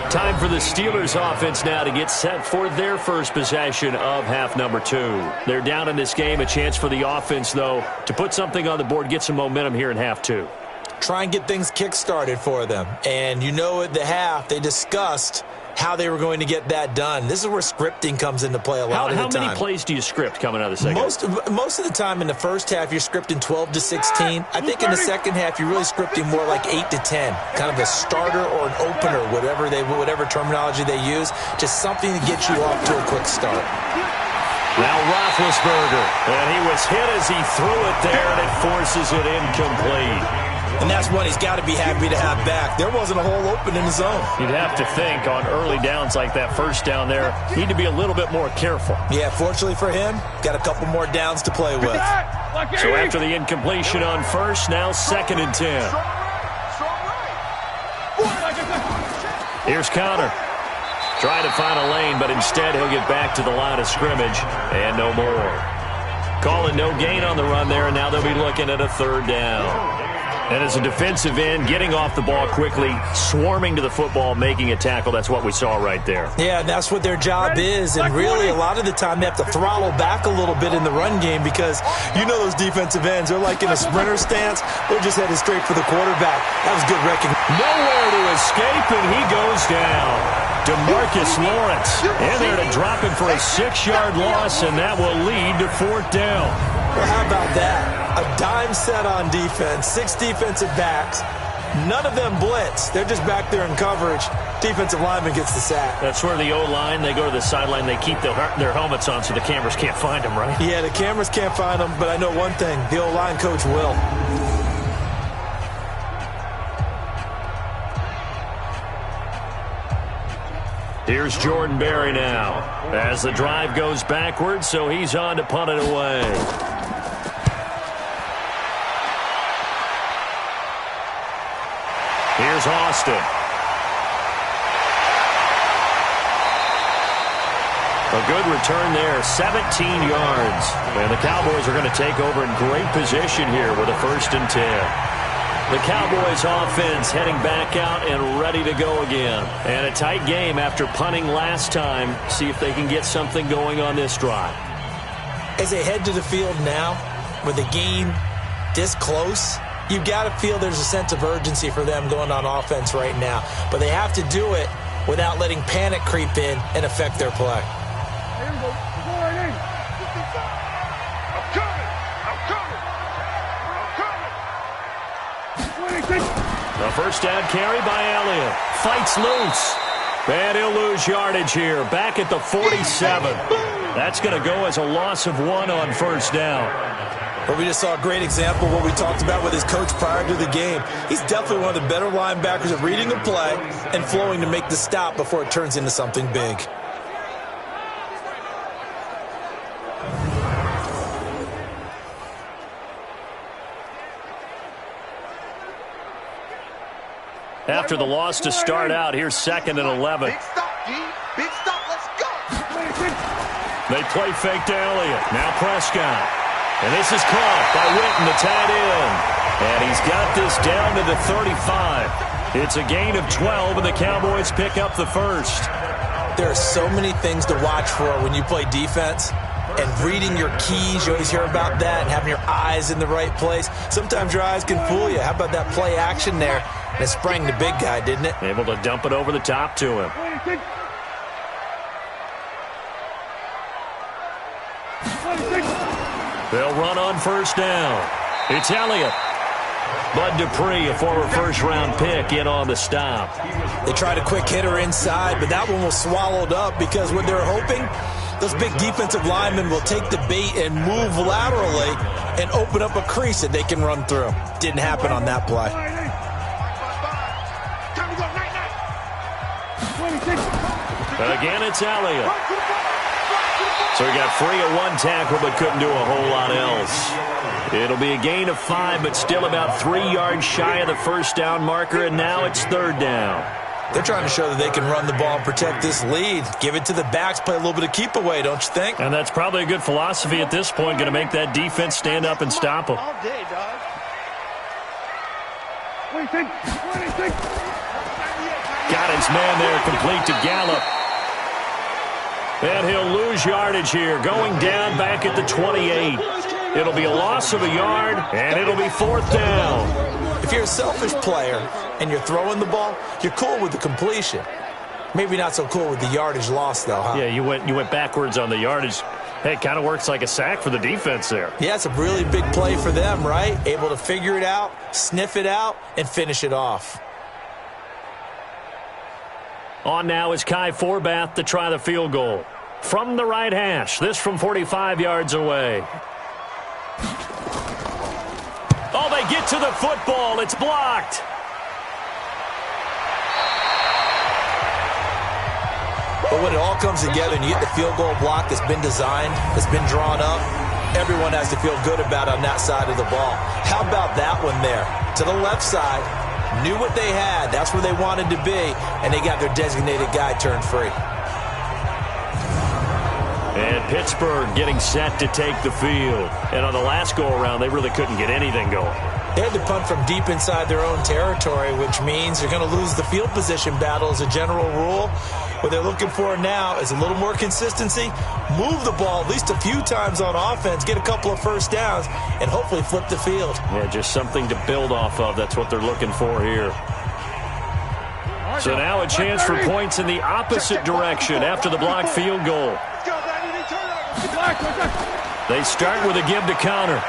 Time for the Steelers offense now to get set for their first possession of half number 2. They're down in this game. A chance for the offense, though, to put something on the board, get some momentum here in half 2. Try and get things kick-started for them. And you know at the half, they discussed how they were going to get that done. This is where scripting comes into play a lot of the time. How many plays do you script coming out of the second? Most of the time in the first half, you're scripting 12 to 16. I think in the second half, you're really scripting more like 8 to 10. Kind of a starter or an opener, whatever terminology they use. Just something to get you off to a quick start. Now Roethlisberger. And he was hit as he threw it there, and it forces it incomplete. And that's one he's got to be happy to have back. There wasn't a hole open in the zone. You'd have to think on early downs like that first down there, need to be a little bit more careful. Yeah, fortunately for him, got a couple more downs to play with. So after the incompletion on first, now 2nd and 10. Here's Connor. Trying to find a lane, but instead he'll get back to the line of scrimmage and no more. Calling no gain on the run there, and now they'll be looking at a 3rd down. And as a defensive end, getting off the ball quickly, swarming to the football, making a tackle, that's what we saw right there. Yeah, and that's what their job is. And really, a lot of the time, they have to throttle back a little bit in the run game because you know those defensive ends, they're like in a sprinter stance. They're just headed straight for the quarterback. That was good recognition. Nowhere to escape, and he goes down. DeMarcus Lawrence in there to drop him for a 6-yard loss, and that will lead to 4th down. Well, how about that? A dime set on defense, 6 defensive backs. None of them blitz. They're just back there in coverage. Defensive lineman gets the sack. That's where the O-line, they go to the sideline, they keep their helmets on so the cameras can't find them, right? Yeah, the cameras can't find them, but I know one thing. The O-line coach will. Here's Jordan Berry now as the drive goes backwards, so he's on to punt it away. Here's Austin. A good return there, 17 yards. And the Cowboys are going to take over in great position here with a 1st and 10. The Cowboys offense heading back out and ready to go again. And a tight game after punting last time. See if they can get something going on this drive. As they head to the field now, with the game this close, you've got to feel there's a sense of urgency for them going on offense right now. But they have to do it without letting panic creep in and affect their play. Here we go. Go right in. I'm coming. I'm coming. I'm coming. The first down carry by Elliott. Fights loose. And he'll lose yardage here. Back at the 47. That's going to go as a loss of 1 on 1st down. But we just saw a great example of what we talked about with his coach prior to the game. He's definitely one of the better linebackers at reading a play and flowing to make the stop before it turns into something big. After the loss to start out, here's 2nd and 11. Big stop, D. Big stop. Let's go. They play fake to Elliott. Now Prescott. And this is caught by Witten, the tight end. And he's got this down to the 35. It's a gain of 12, and the Cowboys pick up the 1st. There are so many things to watch for when you play defense. And reading your keys, you always hear about that, and having your eyes in the right place. Sometimes your eyes can fool you. How about that play action there? And it sprang the big guy, didn't it? Able to dump it over the top to him. They'll run on 1st down. It's Elliott. Bud Dupree, a former first-round pick, in on the stop. They tried a quick hitter inside, but that one was swallowed up because what they're hoping, those big defensive linemen will take the bait and move laterally and open up a crease that they can run through. Didn't happen on that play. Again, it's Elliott. So he got free of 1 tackle but couldn't do a whole lot else. It'll be a gain of 5, but still about 3 yards shy of the first down marker, and now it's 3rd down. They're trying to show that they can run the ball and protect this lead. Give it to the backs, play a little bit of keep away, don't you think? And that's probably a good philosophy at this point, going to make that defense stand up and stop them. All day, dog. 26. Got his man there, complete to Gallup. And he'll lose yardage here, going down back at the 28. It'll be a loss of a yard, and it'll be 4th down. If you're a selfish player and you're throwing the ball, you're cool with the completion. Maybe not so cool with the yardage loss, though, huh? Yeah, you went backwards on the yardage. Hey, it kind of works like a sack for the defense there. Yeah, it's a really big play for them, right? Able to figure it out, sniff it out, and finish it off. On now is Kai Forbath to try the field goal. From the right hash, this from 45 yards away. Oh, they get to the football. It's blocked. But when it all comes together and you get the field goal block that's been designed, that's been drawn up, everyone has to feel good about on that side of the ball. How about that one there? To the left side, knew what they had. That's where they wanted to be, and they got their designated guy turned free. And Pittsburgh getting set to take the field. And on the last go-around, they really couldn't get anything going. They had to punt from deep inside their own territory, which means they're going to lose the field position battle as a general rule. What they're looking for now is a little more consistency, move the ball at least a few times on offense, get a couple of first downs, and hopefully flip the field. Yeah, just something to build off of. That's what they're looking for here. So now a chance for points in the opposite direction after the blocked field goal. They start with a give to counter.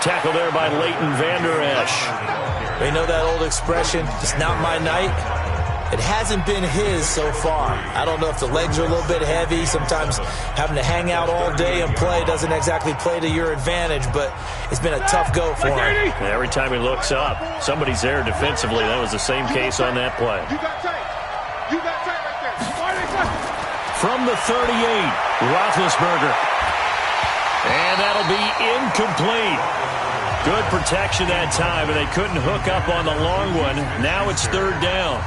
Tackle there by Leighton Vander Esch. They know that old expression, it's not my night. It hasn't been his so far. I don't know if the legs are a little bit heavy. Sometimes having to hang out all day and play doesn't exactly play to your advantage, but it's been a tough go for him. Every time he looks up, somebody's there defensively. That was the same case on that play. From the 38, Roethlisberger. And that'll be incomplete. Good protection that time, and they couldn't hook up on the long one. Now it's 3rd down.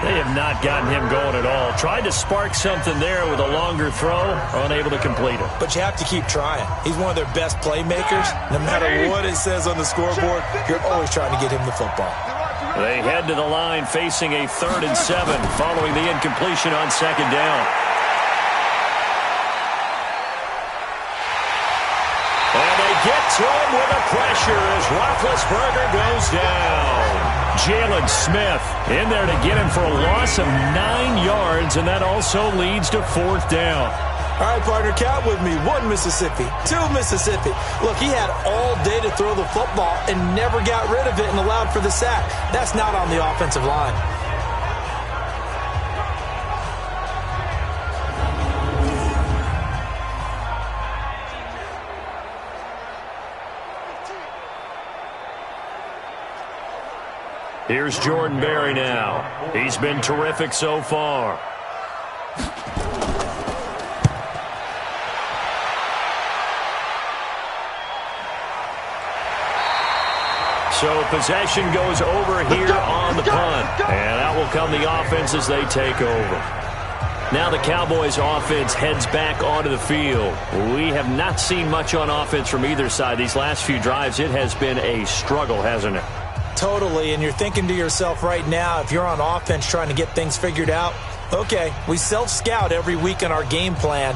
They have not gotten him going at all. Tried to spark something there with a longer throw, unable to complete it. But you have to keep trying. He's one of their best playmakers. No matter what it says on the scoreboard, you're always trying to get him the football. They head to the line facing a 3rd and 7 following the incompletion on 2nd down. And they get to him with the pressure as Roethlisberger goes down. Jalen Smith in there to get him for a loss of 9 yards, and that also leads to 4th down. All right, partner, count with me. 1 Mississippi, 2 Mississippi. Look, he had all day to throw the football and never got rid of it and allowed for the sack. That's not on the offensive line. Here's Jordan Berry now. He's been terrific so far. So possession goes over here on the punt. And out will come the offense as they take over. Now the Cowboys offense heads back onto the field. We have not seen much on offense from either side. These last few drives, it has been a struggle, hasn't it? Totally, and you're thinking to yourself right now, if you're on offense trying to get things figured out, okay, we self-scout every week in our game plan.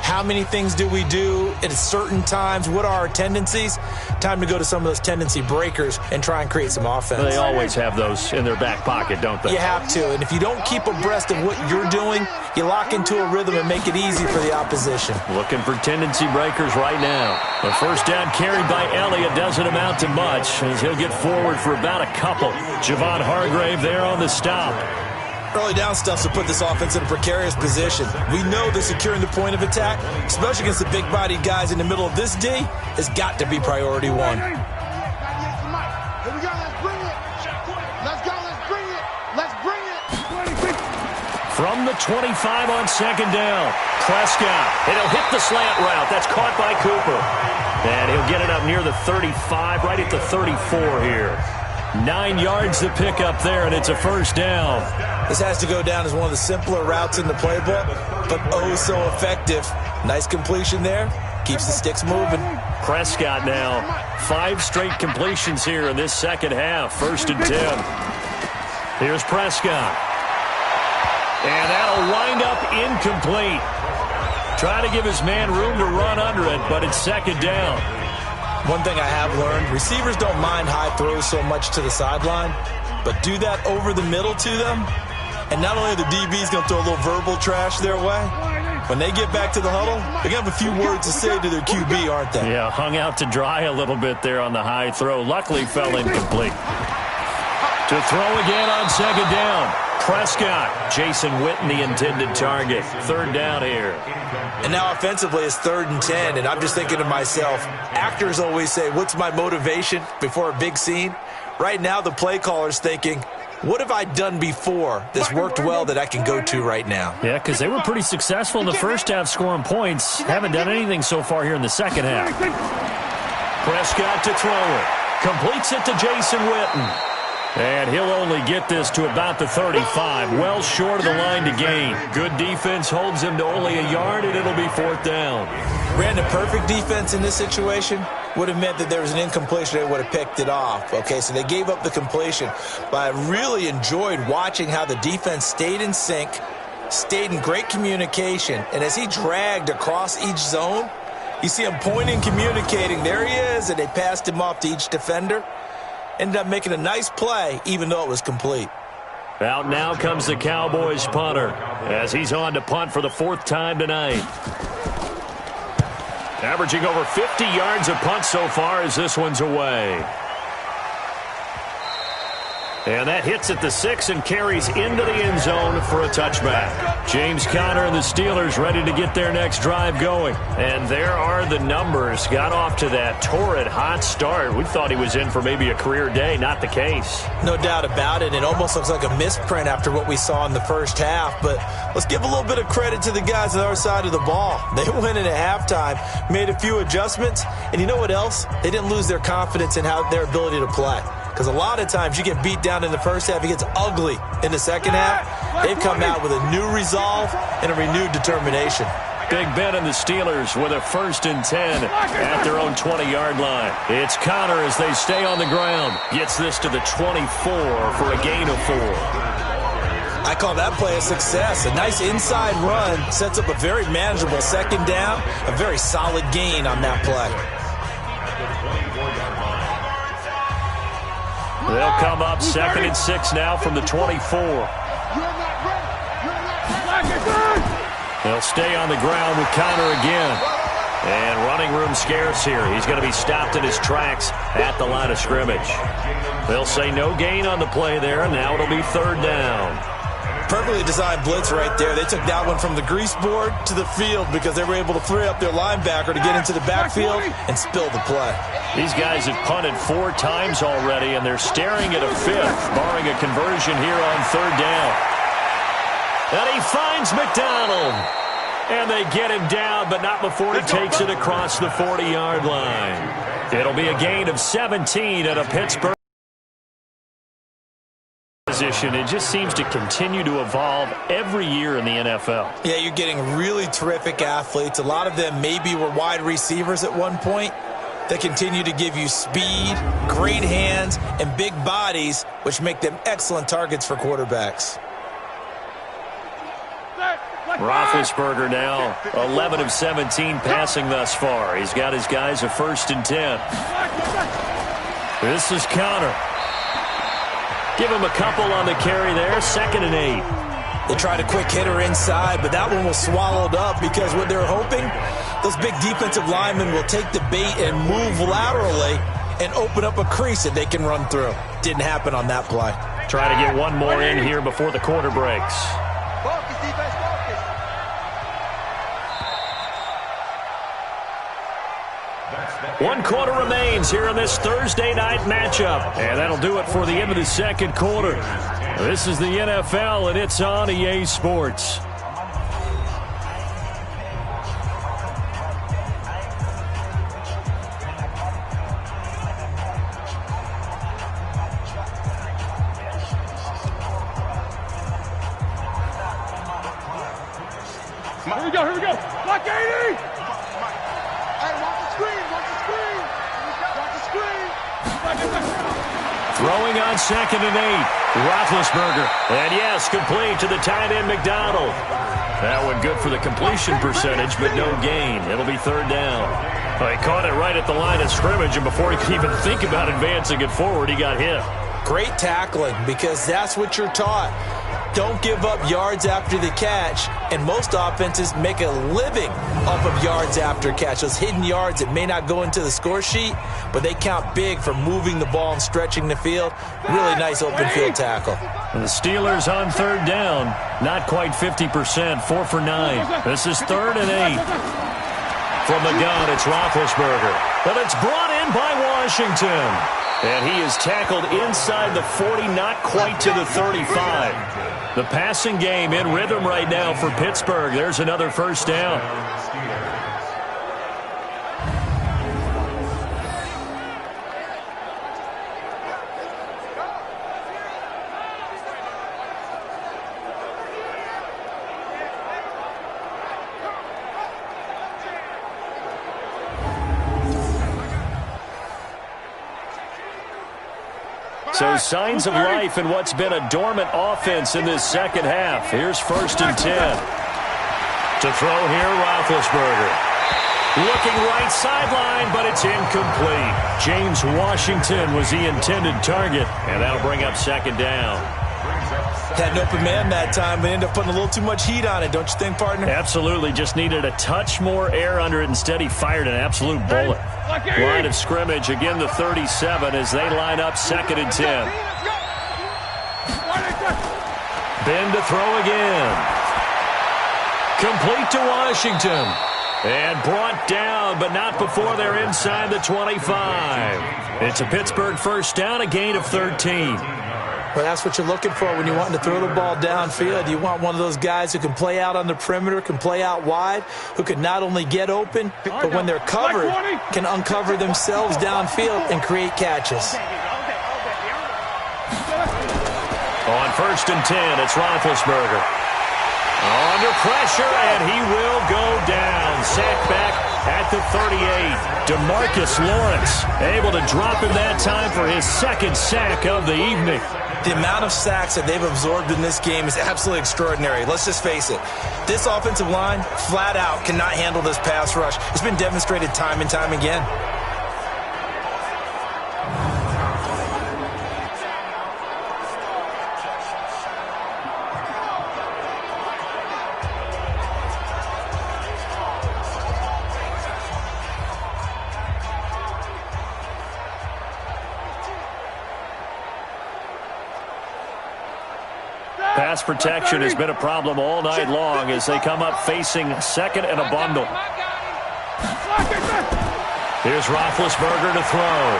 How many things do we do at certain times? What are our tendencies? Time to go to some of those tendency breakers and try and create some offense. They always have those in their back pocket, don't they? You have to, and if you don't keep abreast of what you're doing, you lock into a rhythm and make it easy for the opposition. Looking for tendency breakers right now. The first down carried by Elliott doesn't amount to much as he'll get forward for about a couple. Javon Hargrave there on the stop. Early down stuff to put this offense in a precarious position. We know that securing the point of attack, especially against the big-bodied guys in the middle of this D, has got to be priority one. Here we go, let's bring it. Let's go, let's bring it. Let's bring it. From the 25 on 2nd down, Prescott. It'll hit the slant route. That's caught by Cooper. And he'll get it up near the 35, right at the 34 here. 9 yards to pick up there, and it's a first down. This has to go down as one of the simpler routes in the playbook, but oh so effective. Nice completion there. Keeps the sticks moving. Prescott now. 5 straight completions here in this second half. 1st and 10. Here's Prescott. And that'll wind up incomplete. Trying to give his man room to run under it, but it's 2nd down. One thing I have learned, receivers don't mind high throws so much to the sideline, but do that over the middle to them, and not only are the DBs going to throw a little verbal trash their way, when they get back to the huddle, they're going to have a few words to say to their QB, aren't they? Yeah, hung out to dry a little bit there on the high throw. Luckily fell incomplete. To throw again on 2nd down. Prescott, Jason Witten, the intended target. 3rd down here. And now offensively it's 3rd and 10, and I'm just thinking to myself, actors always say, what's my motivation before a big scene? Right now the play caller's thinking, what have I done before that's worked well that I can go to right now? Yeah, because they were pretty successful in the first half scoring points. Haven't done anything so far here in the second half. Prescott to throw it. Completes it to Jason Witten. And he'll only get this to about the 35. Well short of the line to gain. Good defense holds him to only a yard, and it'll be 4th down. Ran a perfect defense in this situation would have meant that there was an incompletion. They would have picked it off. Okay, so they gave up the completion. But I really enjoyed watching how the defense stayed in sync, stayed in great communication. And as he dragged across each zone, you see him pointing, communicating. There he is, and they passed him off to each defender. Ended up making a nice play, even though it was complete. Out now comes the Cowboys punter as he's on to punt for the 4th time tonight. Averaging over 50 yards a punt so far as this one's away. And that hits at the 6 and carries into the end zone for a touchback. James Conner and the Steelers ready to get their next drive going. And there are the numbers. Got off to that torrid hot start. We thought he was in for maybe a career day. Not the case. No doubt about it. It almost looks like a misprint after what we saw in the first half. But let's give a little bit of credit to the guys on our side of the ball. They went in at halftime, made a few adjustments. And you know what else? They didn't lose their confidence in their ability to play. Because a lot of times you get beat down in the first half, it gets ugly in the second half. They've come out with a new resolve and a renewed determination. Big Ben and the Steelers with a 1st and 10 at their own 20-yard line. It's Conner as they stay on the ground. Gets this to the 24 for a gain of 4. I call that play a success. A nice inside run sets up a very manageable 2nd down. A very solid gain on that play. They'll come up 2nd and 6 now from the 24. They'll stay on the ground with Conner again. And running room scarce here. He's going to be stopped in his tracks at the line of scrimmage. They'll say no gain on the play there. Now it'll be 3rd down. Perfectly designed blitz right there. They took that one from the grease board to the field because they were able to free up their linebacker to get into the backfield and spill the play. These guys have punted 4 times already, and they're staring at a 5th, barring a conversion here on 3rd down. And he finds McDonald. And they get him down, but not before he takes it across the 40-yard line. It'll be a gain of 17 at a Pittsburgh. It just seems to continue to evolve every year in the NFL. Yeah, you're getting really terrific athletes. A lot of them maybe were wide receivers at one point. They continue to give you speed, great hands, and big bodies, which make them excellent targets for quarterbacks. Roethlisberger now 11 of 17 passing thus far. He's got his guys a 1st and 10. This is Conner. Give him a couple on the carry there. 2nd and 8. They tried a quick hitter inside, but that one was swallowed up because what they're hoping, those big defensive linemen will take the bait and move laterally and open up a crease that they can run through. Didn't happen on that play. Try to get one more in here before the quarter breaks. Focus, defense, focus. 1 quarter remains here in this Thursday night matchup. And that'll do it for the end of the 2nd quarter. This is the NFL, and it's on EA Sports. go, here we go. Block 80. Hey, watch the screen, watch the screen. Watch the screen. Throwing on 2nd and 8. Roethlisberger. And yes, complete to the tight end, McDonald. That one good for the completion percentage, but no gain. It'll be 3rd down. Well, he caught it right at the line of scrimmage, and before he could even think about advancing it forward, he got hit. Great tackling, because that's what you're taught. Don't give up yards after the catch, and most offenses make a living off of yards after catch. Those hidden yards that may not go into the score sheet, but they count big for moving the ball and stretching the field. Really nice open field tackle. And the Steelers on 3rd down, not quite 50%, 4 for 9. This is 3rd and 8. From the gun, it's Roethlisberger. But it's brought in by Washington. And he is tackled inside the 40, not quite to the 35. The passing game in rhythm right now for Pittsburgh. There's another 1st down. So signs of life in what's been a dormant offense in this 2nd half. Here's 1st and 10. To throw here, Roethlisberger. Looking right sideline, but it's incomplete. James Washington was the intended target, and that'll bring up 2nd down. Had an open man that time, but ended up putting a little too much heat on it, don't you think, partner? Absolutely. Just needed a touch more air under it. Instead, he fired an absolute bullet. Line of scrimmage, again the 37 as they line up 2nd and 10. Ben to throw again. Complete to Washington. And brought down, but not before they're inside the 25. It's a Pittsburgh 1st down, a gain of 13. Well, that's what you're looking for when you want to throw the ball downfield. You want one of those guys who can play out on the perimeter, can play out wide, who can not only get open, but when they're covered, can uncover themselves downfield and create catches. On 1st and 10, it's Roethlisberger. Under pressure, and he will go down. Sacked back at the 38. DeMarcus Lawrence able to drop him that time for his 2nd sack of the evening. The amount of sacks that they've absorbed in this game is absolutely extraordinary. Let's just face it. This offensive line, flat out, cannot handle this pass rush. It's been demonstrated time and time again. Pass protection has been a problem all night long as they come up facing 2nd and a bundle. Here's Roethlisberger to throw.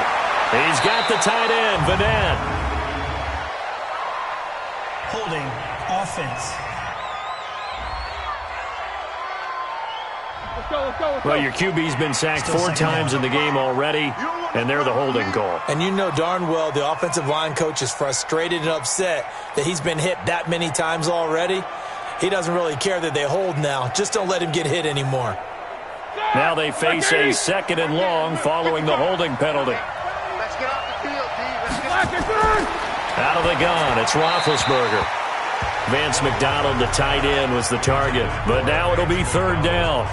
He's got the tight end, Vanette. Holding offense. Let's go. Well, your QB's been sacked 4 times in the game already, and they're the holding call. And you know darn well the offensive line coach is frustrated and upset that he's been hit that many times already. He doesn't really care that they hold now. Just don't let him get hit anymore. Now they face a 2nd and long following the holding penalty. Let's get off the field, D. Let's get Out of the gun, it's Roethlisberger. Vance McDonald, the tight end, was the target. But now it'll be 3rd down.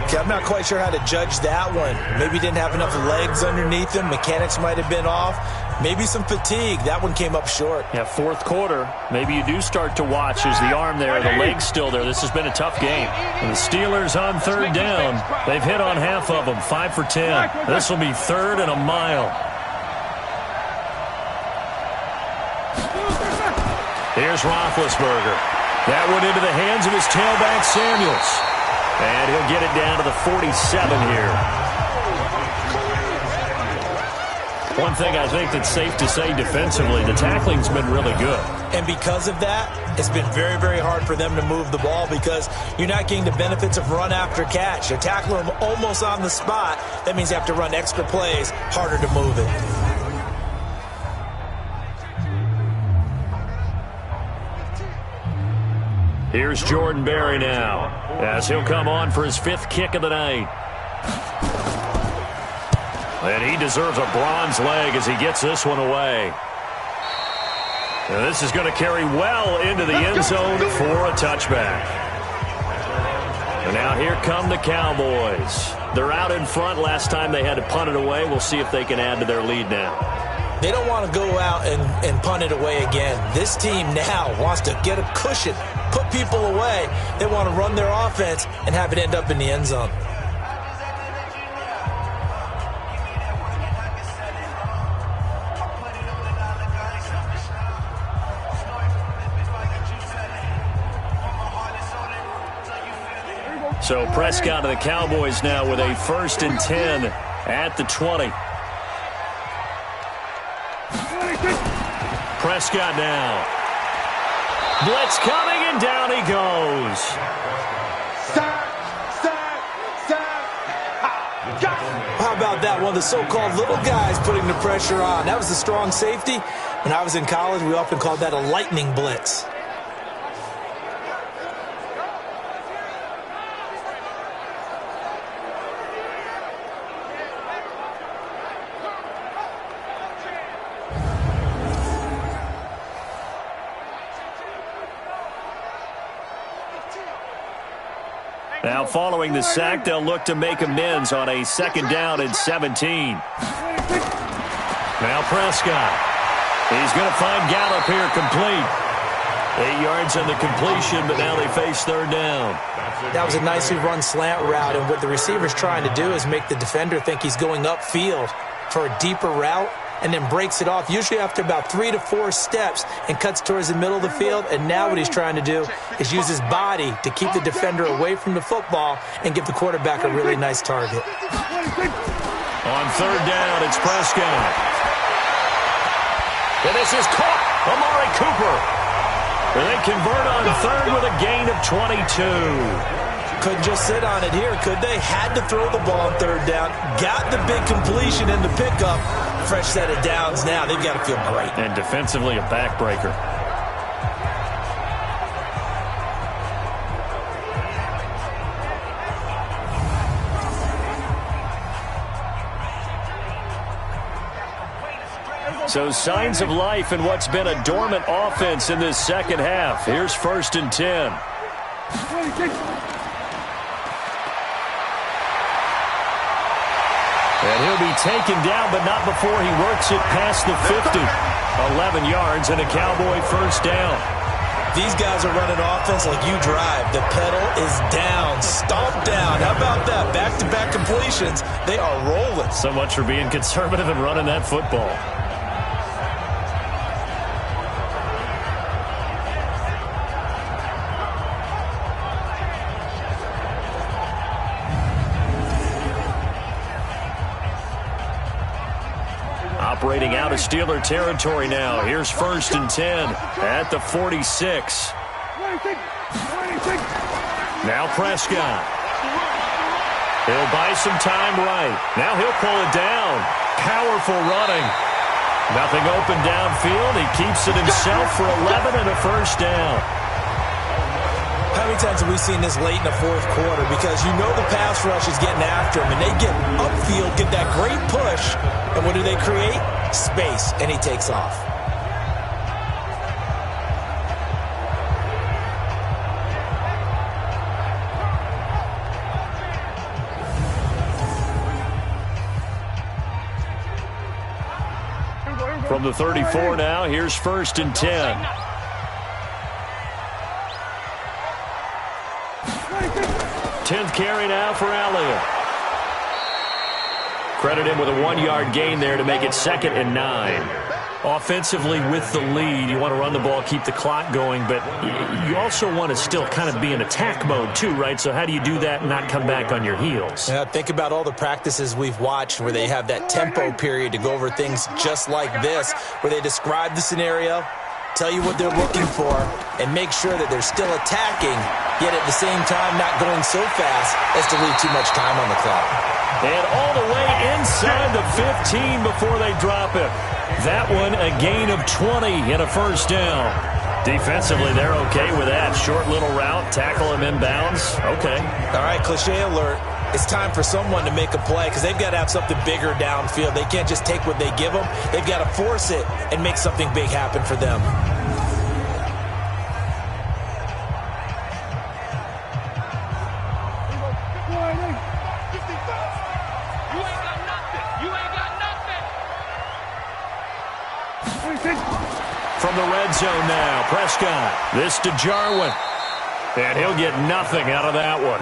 Okay, I'm not quite sure how to judge that one. Maybe he didn't have enough legs underneath him. Mechanics might have been off. Maybe some fatigue. That one came up short. Yeah, 4th quarter. Maybe you do start to watch as the arm there, the leg's still there. This has been a tough game. And the Steelers on 3rd down. They've hit on half of them, 5 for 10. This will be 3rd and a mile. Here's Roethlisberger. That one into the hands of his tailback, Samuels. And he'll get it down to the 47 here. One thing I think that's safe to say defensively, the tackling's been really good. And because of that, it's been very, very hard for them to move the ball because you're not getting the benefits of run after catch. You're tackling them almost on the spot. That means you have to run extra plays, harder to move it. Here's Jordan Berry now, as he'll come on for his 5th kick of the night. And he deserves a bronze leg as he gets this one away. And this is going to carry well into the end zone for a touchback. And now here come the Cowboys. They're out in front. Last time they had to punt it away. We'll see if they can add to their lead now. They don't want to go out and punt it away again. This team now wants to get a cushion, put people away. They want to run their offense and have it end up in the end zone. So Prescott to the Cowboys now with a 1st and 10 at the 20. Prescott now. Blitz coming, and down he goes. How about that? One of the so-called little guys putting the pressure on. That was the strong safety. When I was in college, we often called that a lightning blitz. Now following the sack, they'll look to make amends on a 2nd down and 17. Now Prescott. He's going to find Gallup here complete. 8 yards on the completion, but now they face 3rd down. That was a nicely run slant route, and what the receiver's trying to do is make the defender think he's going upfield for a deeper route, and then breaks it off, usually after about 3 to 4 steps, and cuts towards the middle of the field. And now what he's trying to do is use his body to keep the defender away from the football and give the quarterback a really nice target. On 3rd down, it's Prescott. And this is caught. Amari Cooper. And they convert on 3rd with a gain of 22. Couldn't just sit on it here, could they? Had to throw the ball on 3rd down. Got the big completion in the pickup. Fresh set of downs now. They've got to feel great. And defensively, a backbreaker. So signs of life in what's been a dormant offense in this 2nd half. Here's 1st and 10. And he'll be taken down, but not before he works it past the 50. 11 yards and a Cowboy 1st down. These guys are running offense like you drive. The pedal is down, stomped down. How about that? Back-to-back completions. They are rolling. So much for being conservative and running that football. Operating out of Steeler territory now. Here's 1st and 10 at the 46. Now Prescott. He'll buy some time right. Now he'll pull it down. Powerful running. Nothing open downfield. He keeps it himself for 11 and a 1st down. How many times have we seen this late in the 4th quarter? Because you know the pass rush is getting after him, and they get upfield, get that great push, and what do they create? Space, and he takes off. From the 34 now, here's 1st and 10. Tenth carry now for Elliott. Credit him with a 1-yard gain there to make it 2nd and 9. Offensively with the lead, you want to run the ball, keep the clock going, but you also want to still kind of be in attack mode too, right? So how do you do that and not come back on your heels? Yeah, think about all the practices we've watched where they have that tempo period to go over things just like this, where they describe the scenario, tell you what they're looking for, and make sure that they're still attacking, yet at the same time not going so fast as to leave too much time on the clock. And all the way inside the 15 before they drop it. That one a gain of 20 and a 1st down. Defensively, they're okay with that. Short little route, tackle him inbounds. Okay. All right, cliche alert. It's time for someone to make a play because they've got to have something bigger downfield. They can't just take what they give them. They've got to force it and make something big happen for them. From the red zone now, Prescott. This to Jarwin. And he'll get nothing out of that one.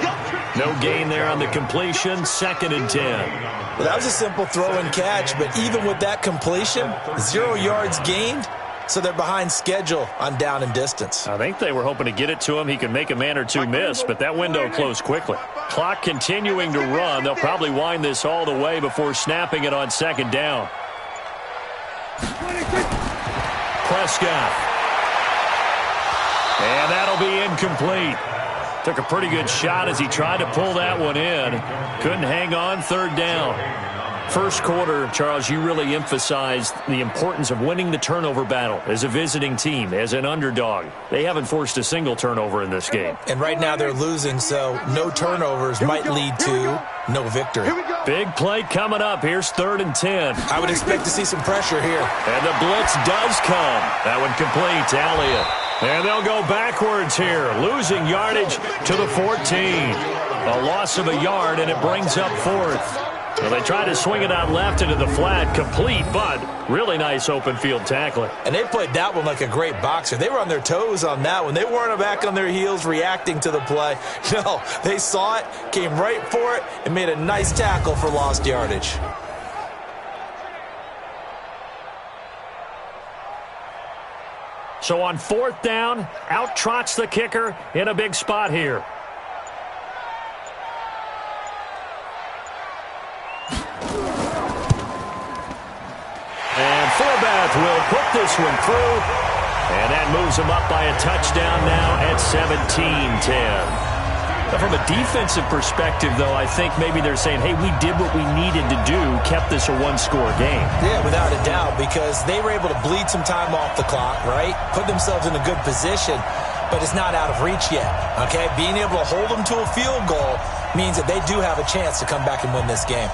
No gain there on the completion. 2nd and 10. Well, that was a simple throw and catch, but even with that completion, 0 yards gained, so they're behind schedule on down and distance. I think they were hoping to get it to him. He could make a man or two miss, but that window closed quickly. Clock continuing to run. They'll probably wind this all the way before snapping it on 2nd down. Prescott. And that'll be incomplete. Took a pretty good shot as he tried to pull that one in. Couldn't hang on. 3rd down. First quarter, Charles, you really emphasized the importance of winning the turnover battle as a visiting team, as an underdog. They haven't forced a single turnover in this game. And right now they're losing, so no turnovers might lead to no victory. Big play coming up. Here's 3rd and 10. I would expect to see some pressure here. And the blitz does come. That one complete to Elliott. And they'll go backwards here, losing yardage to the 14. A loss of a yard, and it brings up 4th. So they try to swing it out left into the flat, complete, but really nice open field tackling. And they played that one like a great boxer. They were on their toes on that one. They weren't back on their heels reacting to the play. No, they saw it, came right for it, and made a nice tackle for lost yardage. So on 4th down, out trots the kicker in a big spot here. And Forbath will put this one through. And that moves him up by a touchdown now at 17-10. From a defensive perspective, though, I think maybe they're saying, hey, we did what we needed to do, kept this a one-score game. Yeah, without a doubt, because they were able to bleed some time off the clock, right? Put themselves in a good position, but it's not out of reach yet, okay? Being able to hold them to a field goal means that they do have a chance to come back and win this game.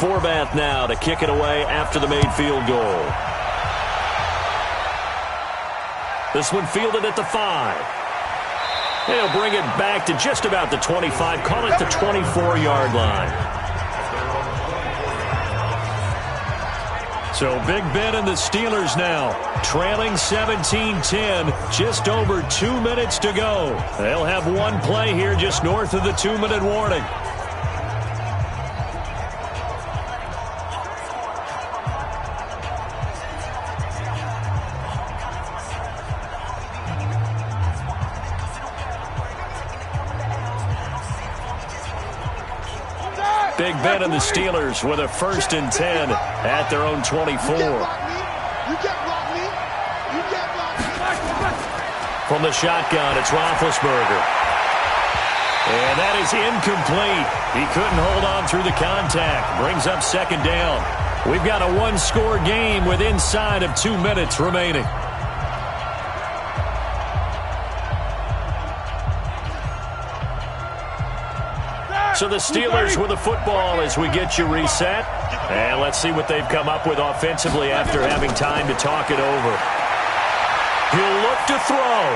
Forbath now to kick it away after the made field goal. This one fielded at the 5. He'll bring it back to just about the 25. Call it the 24-yard line. So Big Ben and the Steelers now trailing 17-10. Just over 2 minutes to go. They'll have one play here just north of the 2-minute warning. Big Ben and the Steelers with a 1st and 10 at their own 24. From the shotgun, it's Roethlisberger. And that is incomplete. He couldn't hold on through the contact. Brings up 2nd down. We've got a one-score game with inside of 2 minutes remaining. So the Steelers with the football as we get you reset. And let's see what they've come up with offensively after having time to talk it over. He'll look to throw.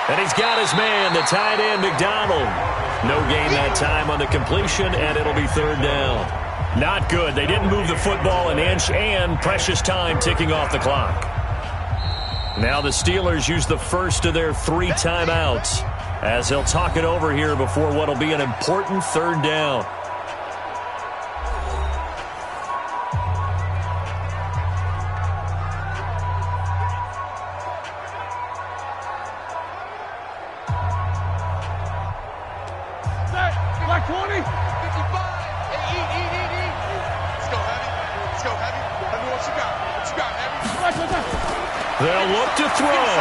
And he's got his man, the tight end, McDonald. No gain that time on the completion, and it'll be 3rd down. Not good. They didn't move the football an inch, and precious time ticking off the clock. Now the Steelers use the first of their 3 timeouts, as he'll talk it over here before what will be an important 3rd down. Black 20. 55. Hey, eat. Let's go, heavy. They'll look to throw.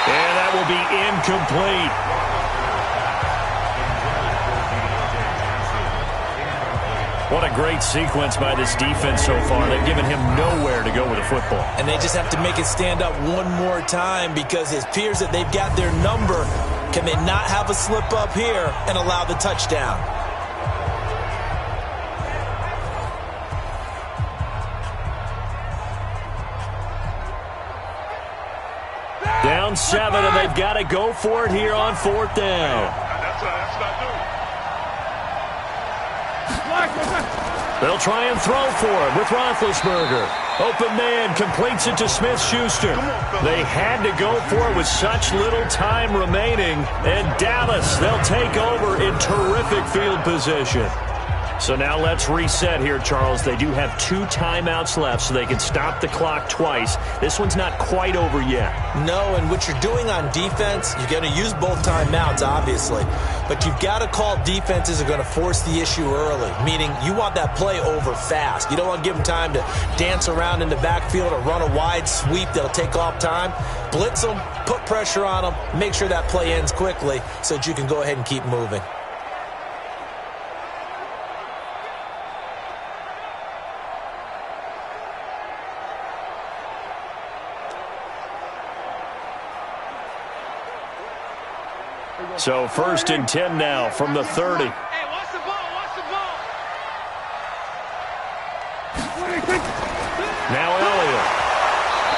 And that will be incomplete. What a great sequence by this defense so far. They've given him nowhere to go with the football. And they just have to make it stand up one more time because it appears that they've got their number. Can they not have a slip up here and allow the touchdown? Down 7, and they've got to go for it here on 4th down. They'll try and throw for it with Roethlisberger. Open man, completes it to Smith-Schuster. They had to go for it with such little time remaining. And Dallas, they'll take over in terrific field position. So now let's reset here, Charles. They do have 2 timeouts left, so they can stop the clock twice. This one's not quite over yet. No, and what you're doing on defense, you're going to use both timeouts, obviously. But you've got to call defenses are going to force the issue early, meaning you want that play over fast. You don't want to give them time to dance around in the backfield or run a wide sweep that'll take off time. Blitz them, put pressure on them, make sure that play ends quickly so that you can go ahead and keep moving. So 1st and 10 now from the 30. Hey, watch the ball, watch the ball. Now Elliott.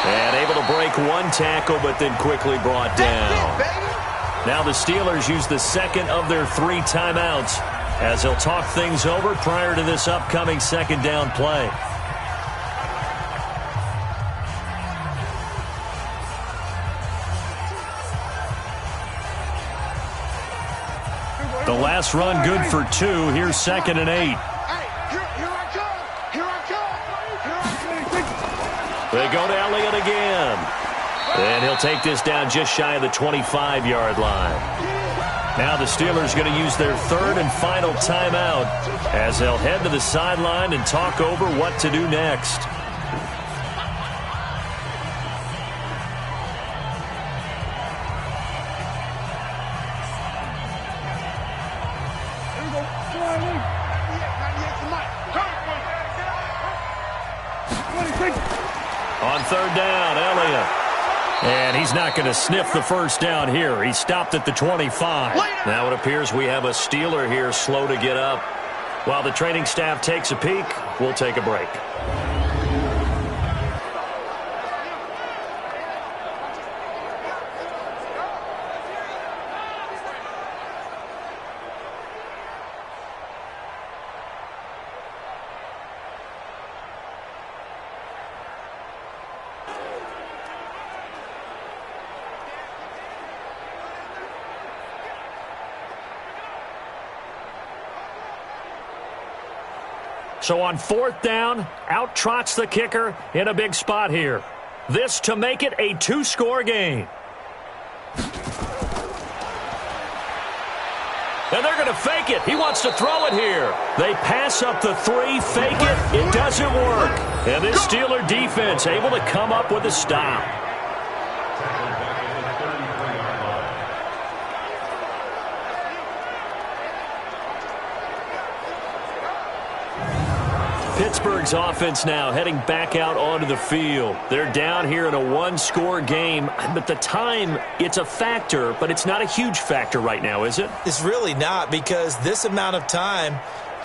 And able to break 1 tackle, but then quickly brought down. Now the Steelers use the 2nd of their 3 timeouts as they'll talk things over prior to this upcoming 2nd down play. The last run good for 2. Here's 2nd and 8. They go to Elliott again. And he'll take this down just shy of the 25-yard line. Now the Steelers going to use their 3rd and final timeout as they'll head to the sideline and talk over what to do next. On 3rd down, Elliott. And he's not going to sniff the 1st down here. He stopped at the 25. Now it appears we have a Steeler here slow to get up. While the training staff takes a peek, we'll take a break. So on 4th down, out trots the kicker in a big spot here. This to make it a 2-score game. And they're going to fake it. He wants to throw it here. They pass up the 3, fake it. It doesn't work. And this Steeler defense able to come up with a stop. Pittsburgh's offense now heading back out onto the field. They're down here in a 1-score game, but the time, it's a factor, but it's not a huge factor right now, is it? It's really not, because this amount of time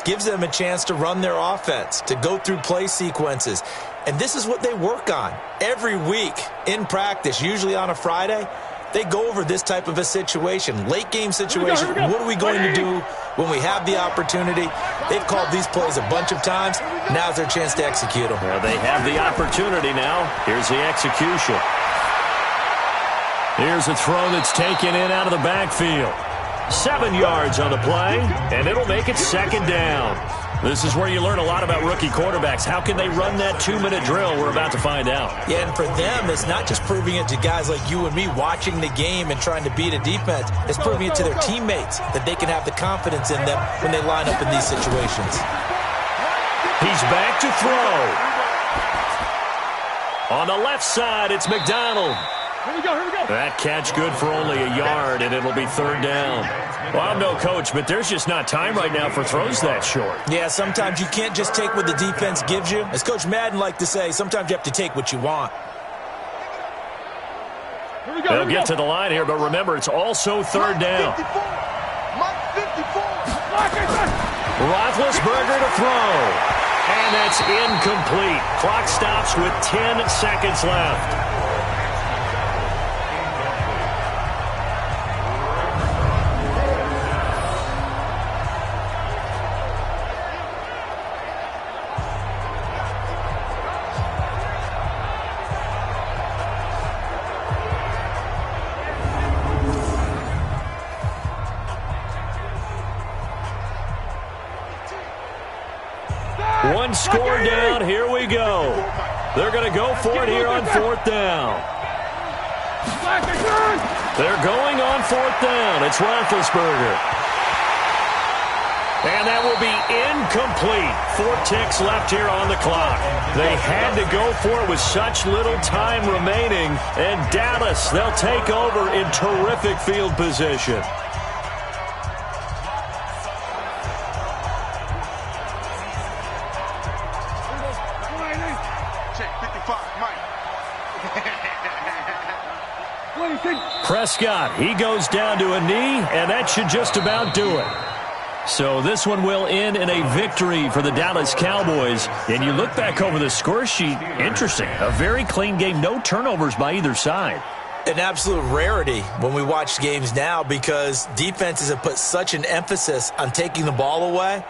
gives them a chance to run their offense, to go through play sequences. And this is what they work on every week in practice, usually on a Friday. They go over this type of a situation, late game situation. What are we going to do when we have the opportunity? They've called these plays a bunch of times. Now's their chance to execute them. Well, they have the opportunity now. Here's the execution. Here's a throw that's taken in out of the backfield. 7 yards on the play, and it'll make it 2nd down. This is where you learn a lot about rookie quarterbacks. How can they run that 2-minute drill? We're about to find out. Yeah, and for them, it's not just proving it to guys like you and me watching the game and trying to beat a defense. It's proving it to their teammates that they can have the confidence in them when they line up in these situations. He's back to throw. On the left side, it's McDonald. Here we go. That catch good for only a yard, and it'll be third down. Well, I'm no coach, but there's just not time right now for throws that short. Yeah, sometimes you can't just take what the defense gives you. As Coach Madden liked to say, sometimes you have to take what you want. They'll get to the line here, but remember, it's also third down. Roethlisberger to throw. And that's incomplete. Clock stops with 10 seconds left. One score down. Here we go. They're going to go for it here on fourth down. They're going on fourth down. It's Roethlisberger. And that will be incomplete. 4 ticks left here on the clock. They had to go for it with such little time remaining. And Dallas, they'll take over in terrific field position. Prescott, he goes down to a knee, and that should just about do it. So this one will end in a victory for the Dallas Cowboys. And you look back over the score sheet, interesting. A very clean game, no turnovers by either side. An absolute rarity when we watch games now because defenses have put such an emphasis on taking the ball away.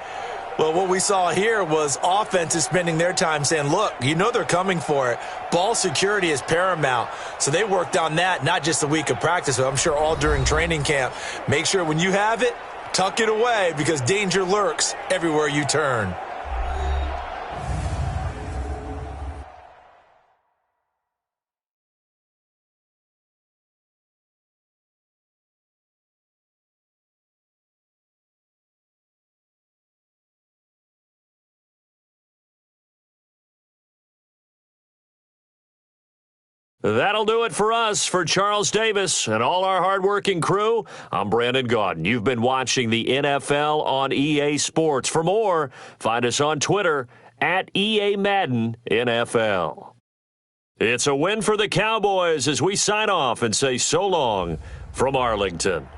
Well, what we saw here was offenses spending their time saying, look, you know they're coming for it. Ball security is paramount. So they worked on that, not just a week of practice, but I'm sure all during training camp. Make sure when you have it, tuck it away because danger lurks everywhere you turn. That'll do it for us. For Charles Davis and all our hardworking crew, I'm Brandon Gaudin. You've been watching the NFL on EA Sports. For more, find us on Twitter at EA Madden NFL. It's a win for the Cowboys as we sign off and say so long from Arlington.